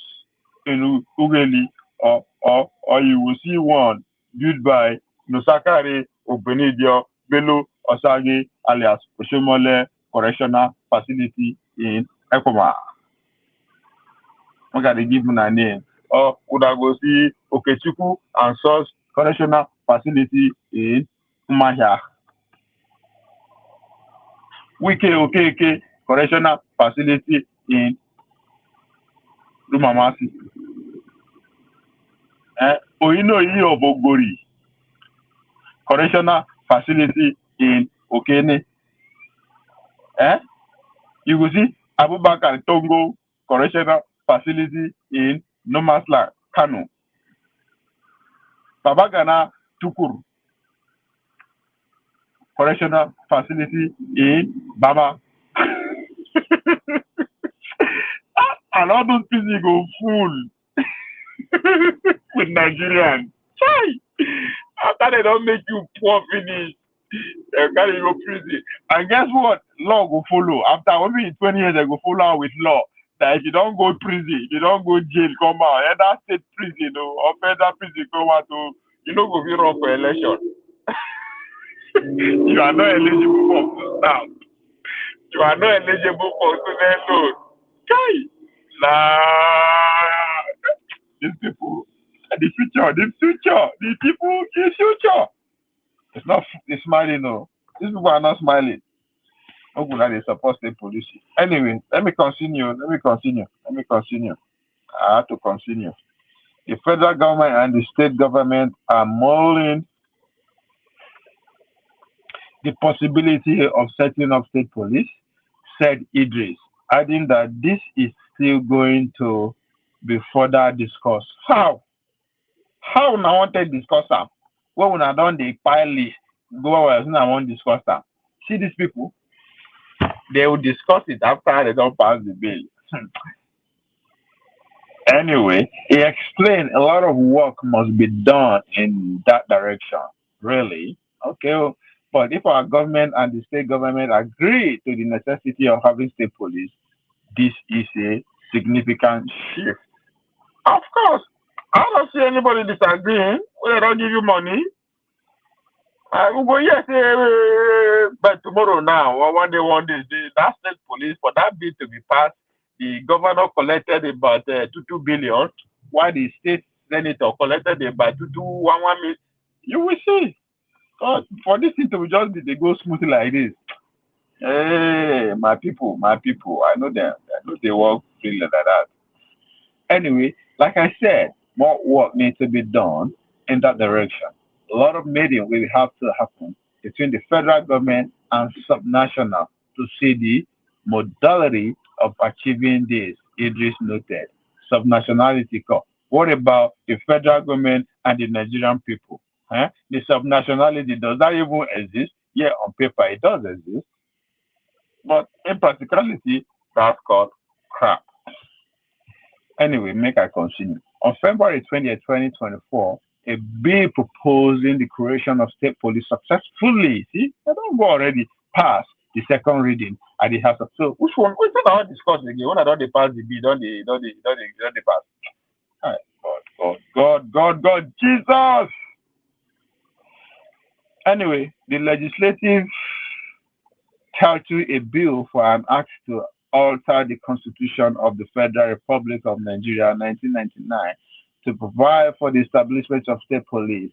B: in Ugeli. or you will see one built by Nusakare Ogbenidio Bello Osage alias Oshomole Correctional Facility in Ekoma. What can they give me a name? Or would I go see Okechukwu and Sons Correctional Facility in Umahia? Wike Okeke Correctional Facility in Lumamasi. Oyinoyi of Ogbori Correctional Facility in Okene. Eh? You will see Abubakar Tongo Correctional Facility in Nomasla, Kano. Babagana Tukur Correctional Facility in Bama. And all those people go full with Nigerians. Chai! After they don't make you poor finish, they carry you go prison. And guess what? Law go follow. After maybe 20 years, they go follow with law. That if you don't go prison, if you don't go jail, come out. Either state prison or federal prison, come out. You know, go be run for election. You are not eligible for food stamp. You are not eligible for student loan. Chai! Nah. These people, the people, the future. It's not, it's smiling, no. These people are not smiling. How could they support state police? Anyway, let me continue. I have to continue. The federal government and the state government are mulling the possibility of setting up state police, said Idris, adding that this is still going to be further discussed. How? How una wan take discuss am? When una don dey pile list, go well, una wan discuss am. See these people, they will discuss it after they don pass the bill. Anyway, he explained a lot of work must be done in that direction. Really? Okay. But if our government and the state government agree to the necessity of having state police, this is a significant shift. Of course, I don't see anybody disagreeing. When they don't give you money, I will go, yes, but tomorrow now, or one day, that state police, for that bill to be passed, the governor collected about 2 billion, while the state senator collected about 1 million. You will see. For this thing to just be, they go smoothly like this. Hey, my people, I know them. I know they work freely like that. Anyway, like I said, more work needs to be done in that direction. A lot of meeting will have to happen between the federal government and subnational to see the modality of achieving this. Idris noted. Subnationality. What about the federal government and the Nigerian people? The subnationality, does that even exist? Yeah, on paper it does exist, but in practicality, that's called crap. Anyway, make I continue. On February 20th, 2024, a bill proposing the creation of state police successfully, see, they don't go already past the second reading at the House of. So, which one? Which one I want to discuss again? When I don't they pass the bill, don't they pass? All right. God, Jesus! Anyway, the legislative titled a bill for an act to alter the Constitution of the Federal Republic of Nigeria 1999 to provide for the establishment of state police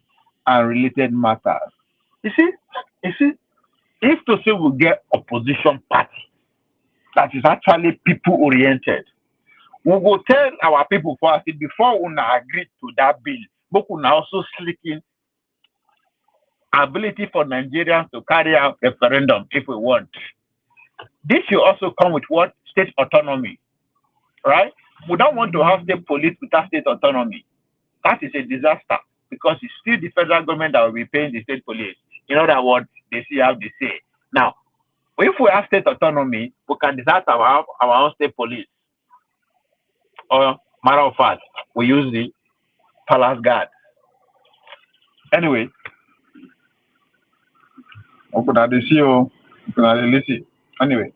B: and related matters. You see, if to say we get opposition party that is actually people oriented, we will tell our people first before we agree to that bill, but we also slick in ability for Nigerians to carry out referendum if we want. This should also come with what? State autonomy, right? We don't want to have state police without state autonomy. That is a disaster because it's still the federal government that will be paying the state police. In other words, they see how they say. Now, if we have state autonomy, we can decide to have our own state police. Or, matter of fact, we use the palace guard. Anyway, open at the CEO, open at the listen. Anyway,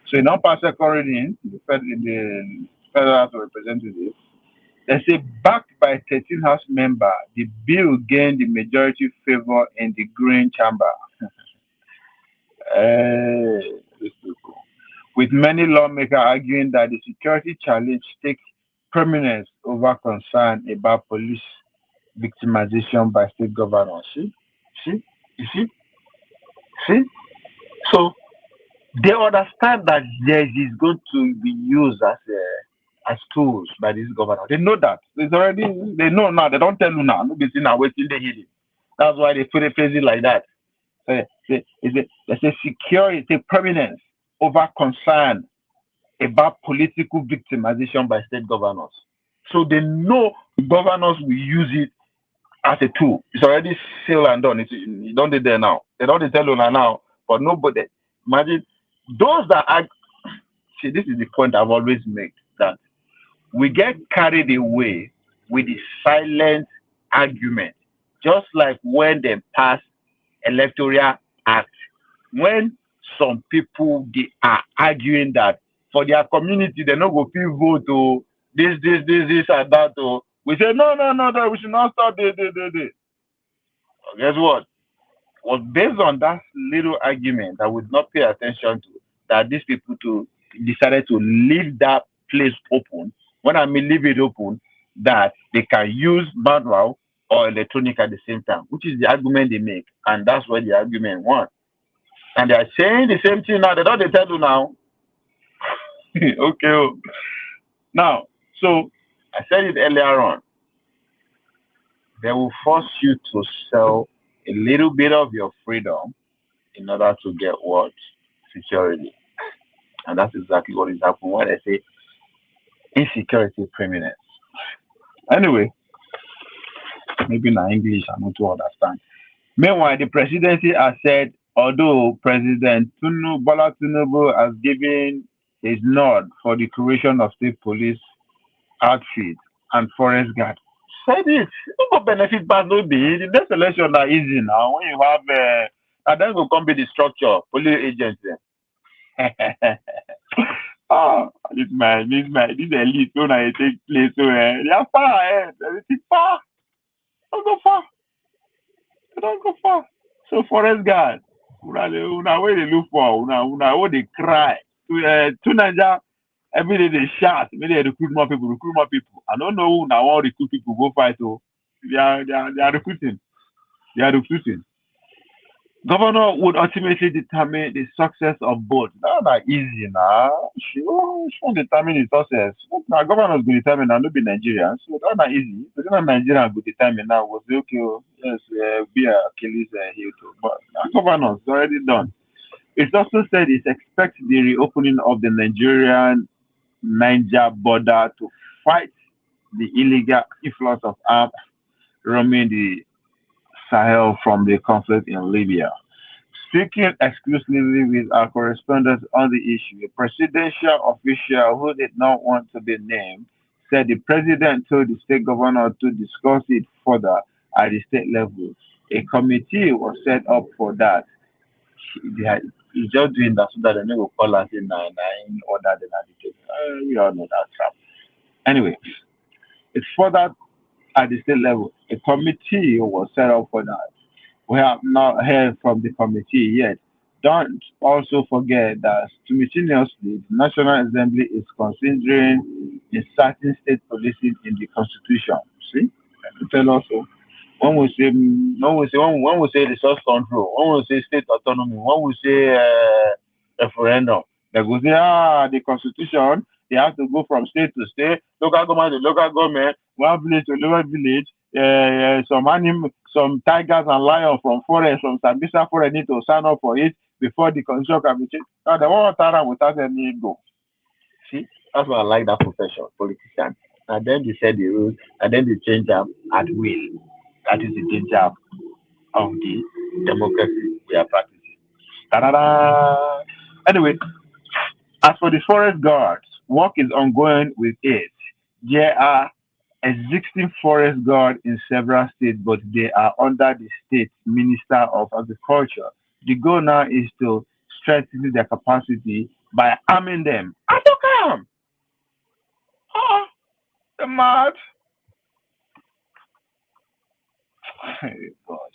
B: So in non-pass second reading, the Federal House of Representatives, they say backed by 13 House members, the bill gained the majority favor in the Green Chamber. These people. With many lawmakers arguing that the security challenge takes prominence over concern about police victimization by state governors. See, you see. So they understand that there is going to be used as tools by this governor. They know that. It's already they know now. They don't tell you now. Nobody now waiting they hear it. That's why they phrase it like that. They say security take prominence over concern about political victimization by state governors. So they know governors will use it as a tool. It's already sealed and done. It's done it there now. They don't tell you now, but nobody. Imagine those that are. See, this is the point I've always made that we get carried away with the silent argument, just like when they pass electoral act. When some people they are arguing that for their community they no go fit vote this and that we say no we should not stop this. Guess what? Was based on that little argument that would not pay attention to that these people to decided to leave that place open. When I mean leave it open, that they can use manual or electronic at the same time, which is the argument they make, and that's what the argument won. And they are saying the same thing now. They don't they tell you now. Okay. Now, so I said it earlier on. They will force you to sell a little bit of your freedom in order to get what? Security. And that's exactly what is happening when I say insecurity preeminence. Anyway, maybe in English I not to understand. Meanwhile, the presidency has said, although President Bola Tinubu has given his nod for the creation of state police outfit and forest guard, said it. Who go benefit pass no be? The next election are easy now. When you have, and then go come be the structure, police agency. Oh, this elite when I take place, so they are far ahead. Everything far. Don't go far. They don't go far. So forest guard, una where they look for, una what they cry. To Niger, every day they shout, maybe they recruit more people, recruit more people. I don't know who now want recruit people go fight. Oh, they are recruiting. They are recruiting. Governor would ultimately determine the success of both. That's not easy now. She won't determine the success. Now governors will determine now, not be Nigerians. So that's not easy. The Nigerians will determine now was okay, oh, yes, be a Achilles heel too. But now governors already done. It's also said it expects the reopening of the Nigerian Niger border to fight the illegal influx of arms roaming the Sahel from the conflict in Libya. Speaking exclusively with our correspondent on the issue, a presidential official who did not want to be named said the president told the state governor to discuss it further at the state level. A committee was set up for that. He's just doing that so that they never call us in nine order than we all know that crap. Anyway, it's further at the state level. A committee was set up for that. We have not heard from the committee yet. Don't also forget that simultaneously, the National Assembly is considering inserting state policing in the Constitution. See? Tell us so. When we say resource control, when we say state autonomy, when we say referendum, they go say the constitution they have to go from state to state, local government to local government, one village to local village. Some tigers and lions from forest, from Sambisa forest need to sign up for it before the constitution can be changed. Now they want to turn without any go. See, that's why I like that profession, politician. And then they set the rules, and then they change them at will. That is the danger of the democracy we are practicing. Ta-da-da! Anyway, as for the forest guards, work is ongoing with it. There are existing forest guards in several states, but they are under the state minister of agriculture. The goal now is to strengthen their capacity by arming them. I don't come. Oh, the mad. God.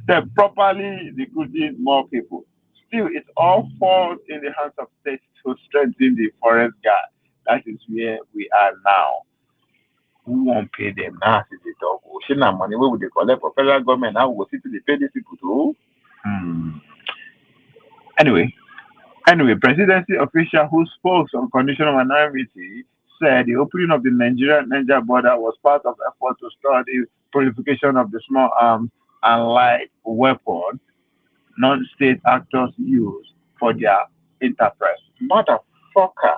B: They properly recruiting more people. Still, it all falls in the hands of states to strengthen the forest guard. That is where we are now. Who won't pay them? Now, see the talk. Oh, shit, now money where would they collect for federal government? Now, we go see to they pay these people too. Hmm. Anyway, Anyway, presidency official who spoke on condition of anonymity said the opening of the Nigeria-Niger border was part of effort to stop the proliferation of the small arms and light weapon non-state actors use for their enterprise. Motherfucker.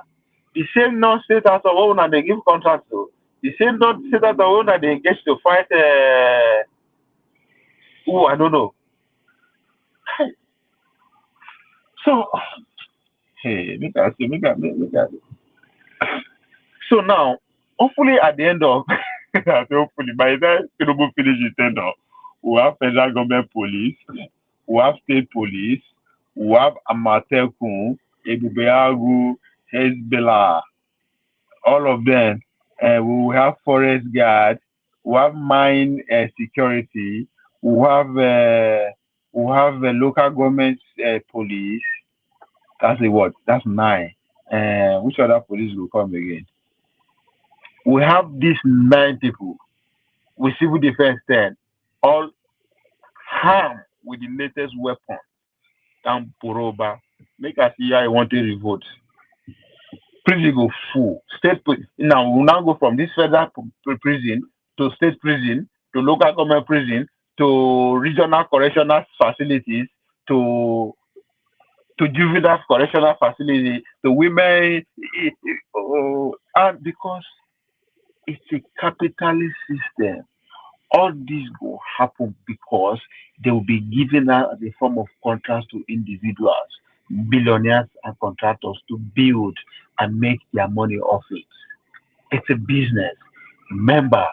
B: The same non-state actor owner they give contract to, the same non-state actor owner they engage to fight, oh, I don't know. So, hey, make I So now, hopefully at the end of, hopefully by the time Tinubu finish his tenure, we have federal government police, we have state police, we have Amatekun, Ebubeagu, Hezbollah, all of them. We will have forest guard, we have mine security, we have local government police. That's a what? That's nine. Which other police will come again? We have these nine people with civil defense 10, all armed with the latest weapon than Poroba. Make us see how I want to revolt. Prison go full. Now we will now go from this federal prison to state prison to local government prison to regional correctional facilities to juvenile correctional facility to women. And because it's a capitalist system, all this will happen because they will be given out as a form of contracts to individuals, billionaires and contractors to build and make their money off it. It's a business. Remember,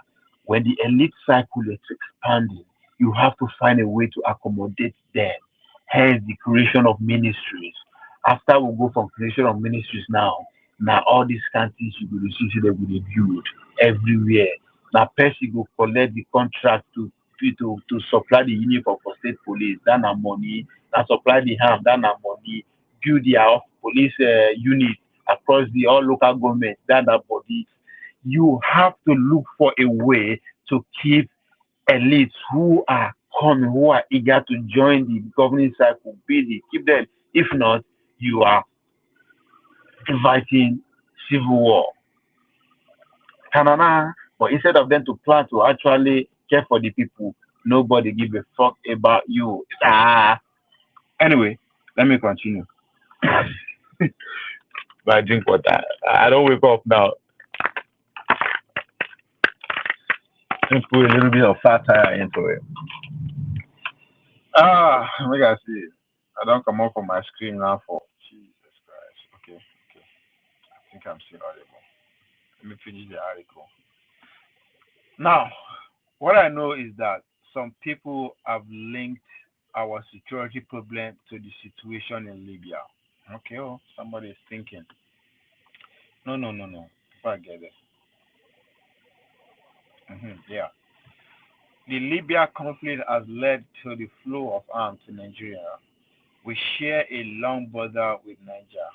B: when the elite cycle is expanding, you have to find a way to accommodate them. Hence the creation of ministries. After we go from creation of ministries now all these countries you will see say they will dey build everywhere. Na person go collect the contract to supply the uniform for state police, that na money. Na supply the arm, that na money. Build their police unit across the all local government, that na money. You have to look for a way to keep elites who are coming, who are eager to join the governing cycle busy. Keep them. If not, you are inviting civil war. Tanana. But instead of them to plan to actually care for the people, nobody give a fuck about you. Anyway, let me continue. But I drink water. I don't wake up now. Let's put a little bit of fat tire into it. Let me see. I don't come up on my screen now for Jesus Christ. Okay, okay. I think I'm still audible. Let me finish the article. Now, what I know is that some people have linked our security problem to the situation in Libya. Okay, oh, somebody is thinking. No, no, no, no. If I get it. Yeah. The Libya conflict has led to the flow of arms to Nigeria. We share a long border with Niger,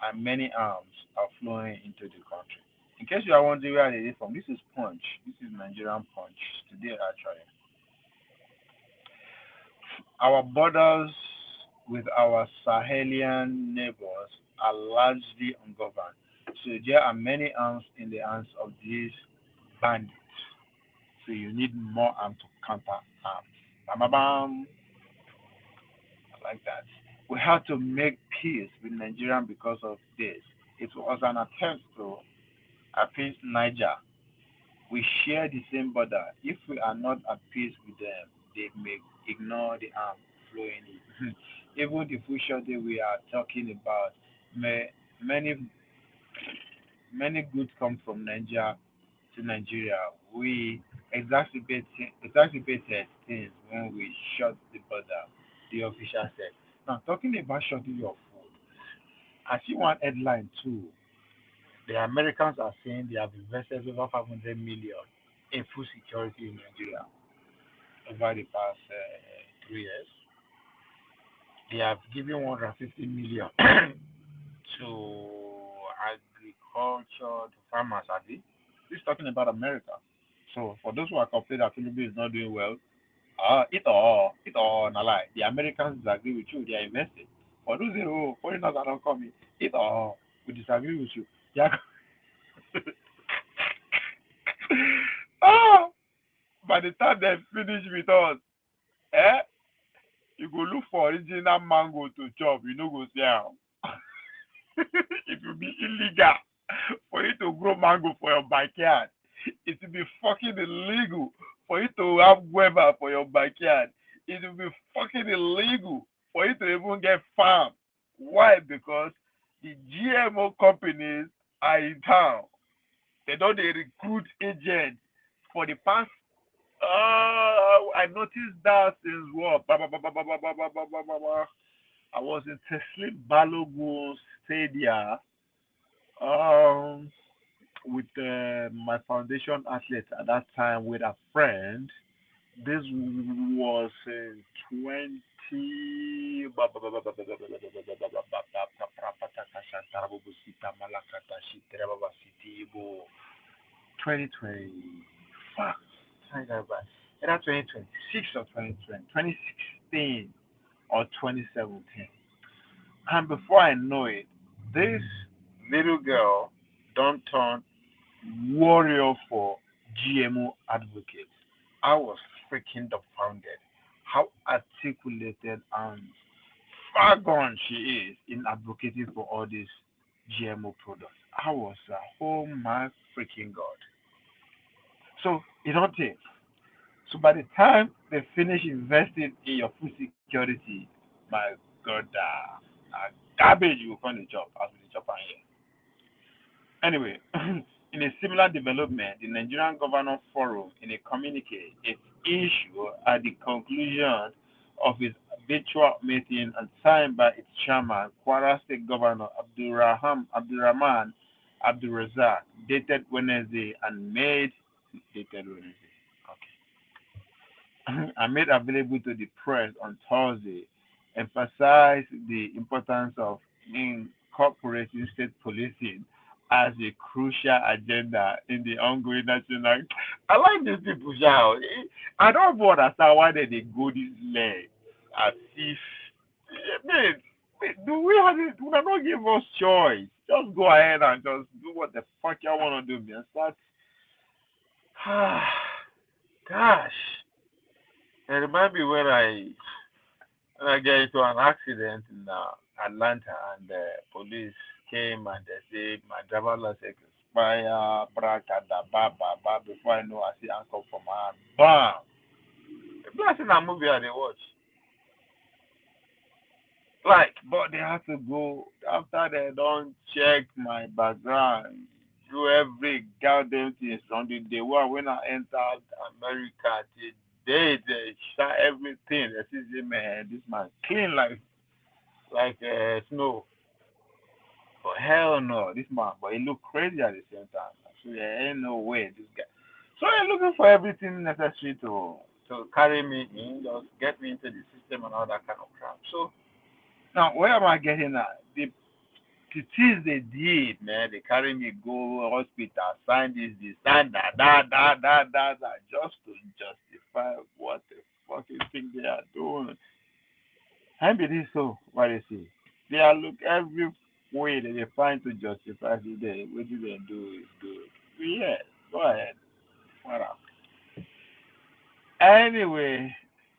B: and many arms are flowing into the country. In case you are wondering where it is from, this is Punch. This is Nigerian Punch today, actually. Our borders with our Sahelian neighbors are largely ungoverned, so there are many arms in the hands of these bandits. So you need more arms to counter arms. Bam, bam, bam. I like that. We had to make peace with Nigeria because of this. It was an attempt to appease Niger. We share the same border. If we are not at peace with them, they may ignore the arm flowing in. Even the future that we are talking about, may, many many goods come from Nigeria to Nigeria. We exacerbated things when we shut the border, the official said. Now, talking about shortage of food,
C: I see one headline too. The Americans are saying they have invested over 500 million in food security in Nigeria over the past 3 years. They have given 150 million to agriculture, to farmers, Abi. This is talking about America. So for those who are complaining that Philippines is not doing well, it all, na lie. The Americans disagree with you. They are investing. For those who foreigners that don't come in, it all, we disagree with you. Yeah. Oh, by the time they finish with us, eh, you go look for original mango to chop. You know go see am. It will be illegal for you to grow mango for your backyard. It will be fucking illegal for you to have guava for your backyard. It will be fucking illegal for you to even get farm. Why? Because the GMO companies are in town. They don't they recruit agents for the past. I noticed that since what? I was in Teslim Balogun Stadia with my foundation athlete at that time with a friend. This was in 20. 2020. Fuck. Either 2026 or 2020. 2016 or 2017. And before I know it, this little girl don't turn warrior for GMO advocates. I was freaking dumbfounded how articulated and far gone she is in advocating for all these GMO products. I was oh my freaking god. So you don't think. So by the time they finish investing in your food security, my god, garbage you will find a job as with the job here. Anyway, in a similar development, the Nigerian Governor Forum, in a communique, it issued at the conclusion of its virtual meeting and signed by its chairman, Kwara State Governor Abdurrahman Abdulrazak, dated Wednesday and made dated Wednesday. Okay. And made available to the press on Thursday, emphasized the importance of incorporating state policing as a crucial agenda in the ongoing national. I like these people, Shao. I don't understand why they go this length as if, man, do we have it? Do they not give us choice? Just go ahead and just do what the fuck you want to do, man. Start. Gosh, it reminds me when I get into an accident in Atlanta and the police came and they said my driver license expire, brakada, ba ba ba. Before I know, I see uncle from my hand. Bam! The blessing a movie I they watch. Like, but they have to go after they don't check my background, do every goddamn thing from the day one when I entered America. They shot everything. They see, man, this man clean like snow. But hell no, this man, but he look crazy at the same time. So there ain't no way this guy. So they're looking for everything necessary to carry me in, just get me into the system and all that kind of crap. So now where am I getting at? The things they did, man, they carry me go hospital, sign this, sign that, just to justify what the fucking thing they are doing. And it is so, what they say. They are look every way that they find to justify it. What do they do is good. Yeah, go ahead. What up? Anyway,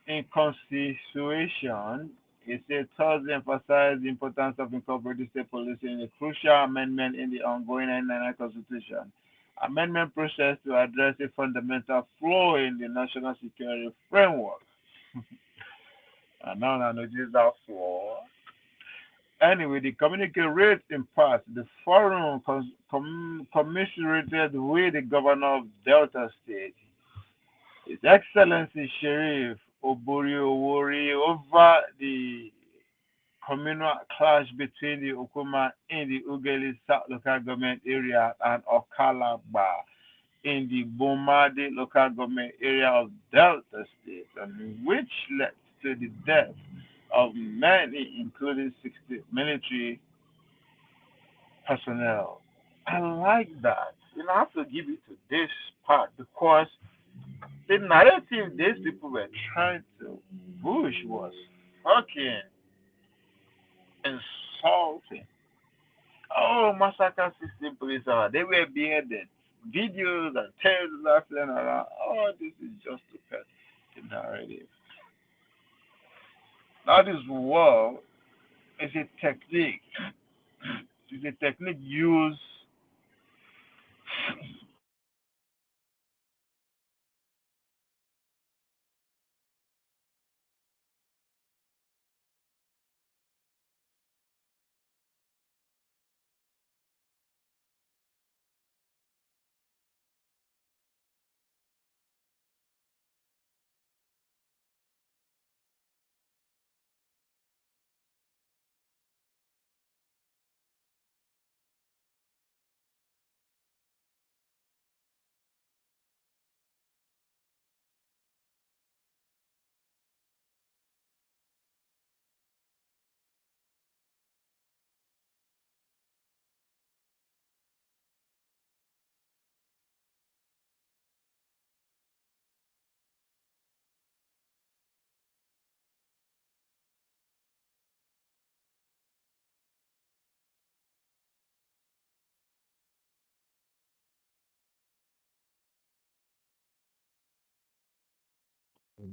C: in constitution, it said Thursday emphasized the importance of incorporating state policy in a crucial amendment in the ongoing 1999 Constitution. Amendment process to address a fundamental flaw in the national security framework. And now I notice that flaw. Anyway, the communique reads in part, the forum commiserated with the governor of Delta State, His Excellency Sheriff Obori Owori, over the communal clash between the Okuma in the Ugeli South local government area and Okalaba in the Bomadi local government area of Delta State, and which led to the death of many, including 60 military personnel. I like that. You know, I have to give it to this part because the narrative these people were trying to push was fucking insulting. Oh, massacre 16 police hours. They were beheaded. Videos and terrorists flying around. Oh, this is just to pet the narrative. That is war is a technique. It's a technique used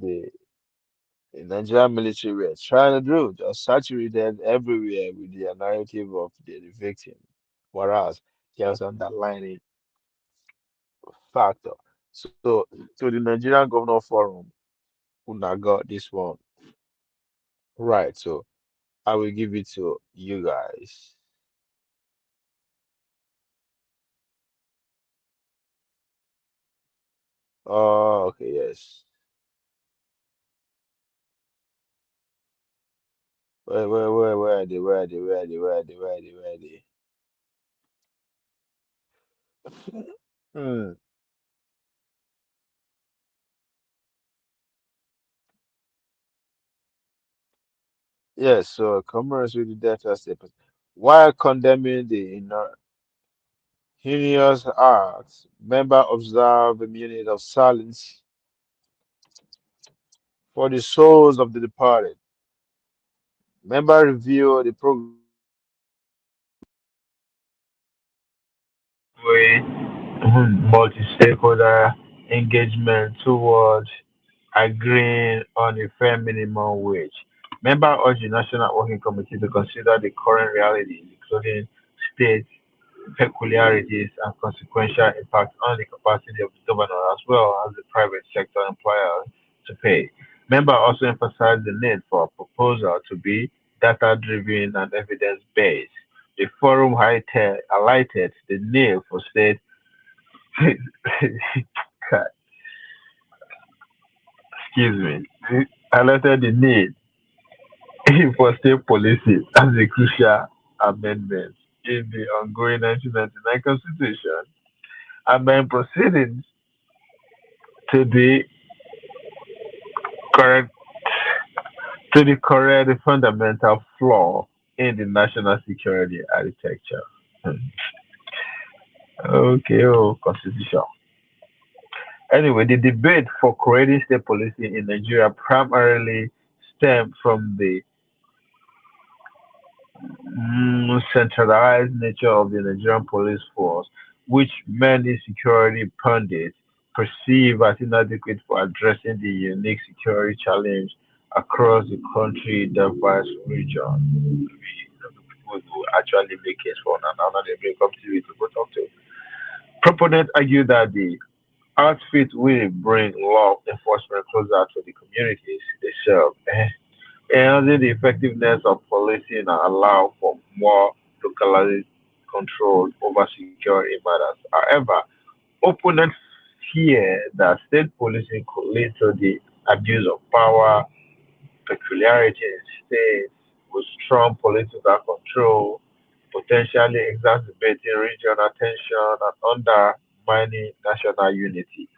A: The Nigerian military were trying to do, just saturated everywhere with their narrative of the victim, whereas there's underlying factor. So, to the Nigerian Governor Forum, who now got this one right. So, I will give it to you guys. Oh, okay, yes. Where are they? Where are they? Where are they? Where are they? Where are they? Where are they? Hmm. Yes, so commerce with the data steps. While condemning the heinous acts, member observe a minute of silence for the souls of the departed. Member review the program
C: way multi-stakeholder engagement towards agreeing on a fair minimum wage. Member urged the National Working Committee to consider the current realities, including state peculiarities and consequential impact on the capacity of the governor as well as the private sector employer to pay. Member also emphasized the need for a proposal to be data-driven and evidence-based. The forum highlighted the need for state excuse me, highlighted the need for state policy as a crucial amendment in the ongoing 1999 Constitution and by proceeding to the correct correct fundamental flaw in the national security architecture. Okay, oh, constitution. Anyway, the debate for creating state policing in Nigeria primarily stemmed from the centralized nature of the Nigerian police force, which many security pundits perceive as inadequate for addressing the unique security challenge across the country diverse regions. People who actually make case for and now they bring up to you to go talk to. Proponents argue that the outfit will bring law enforcement closer to the communities they serve, enhancing the effectiveness of policing and allow for more localized control over security matters. However, opponents fear that state policing could lead to the abuse of power, peculiarity in states with strong political control, potentially exacerbating regional tension and undermining national unity.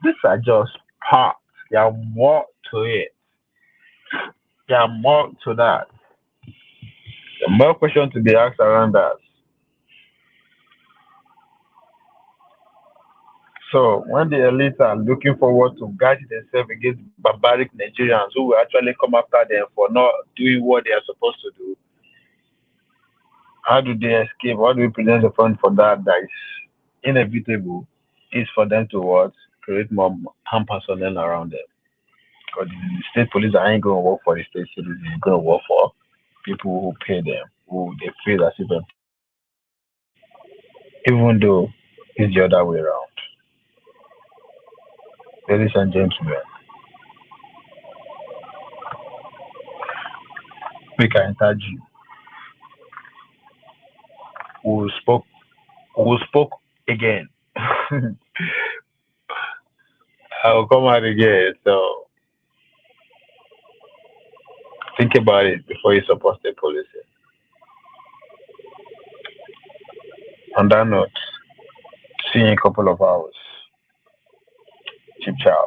C: These are just parts. There are more to it. There are more to that. The more questions to be asked around that. So when the elites are looking forward to guard themselves against barbaric Nigerians who will actually come after them for not doing what they are supposed to do, how do they escape? How do we present the front for that? That is inevitable. Is for them to what? Create more armed personnel around them. Because the state police ain't going to work for the state citizens. They're going to work for people who pay them, who they feel as if employees. Even though it's the other way around. Ladies and gentlemen, we can enter you. We spoke. We spoke again. I'll come out again. So think about it before you support the policy. On that note, see you in a couple of hours. Chip chow.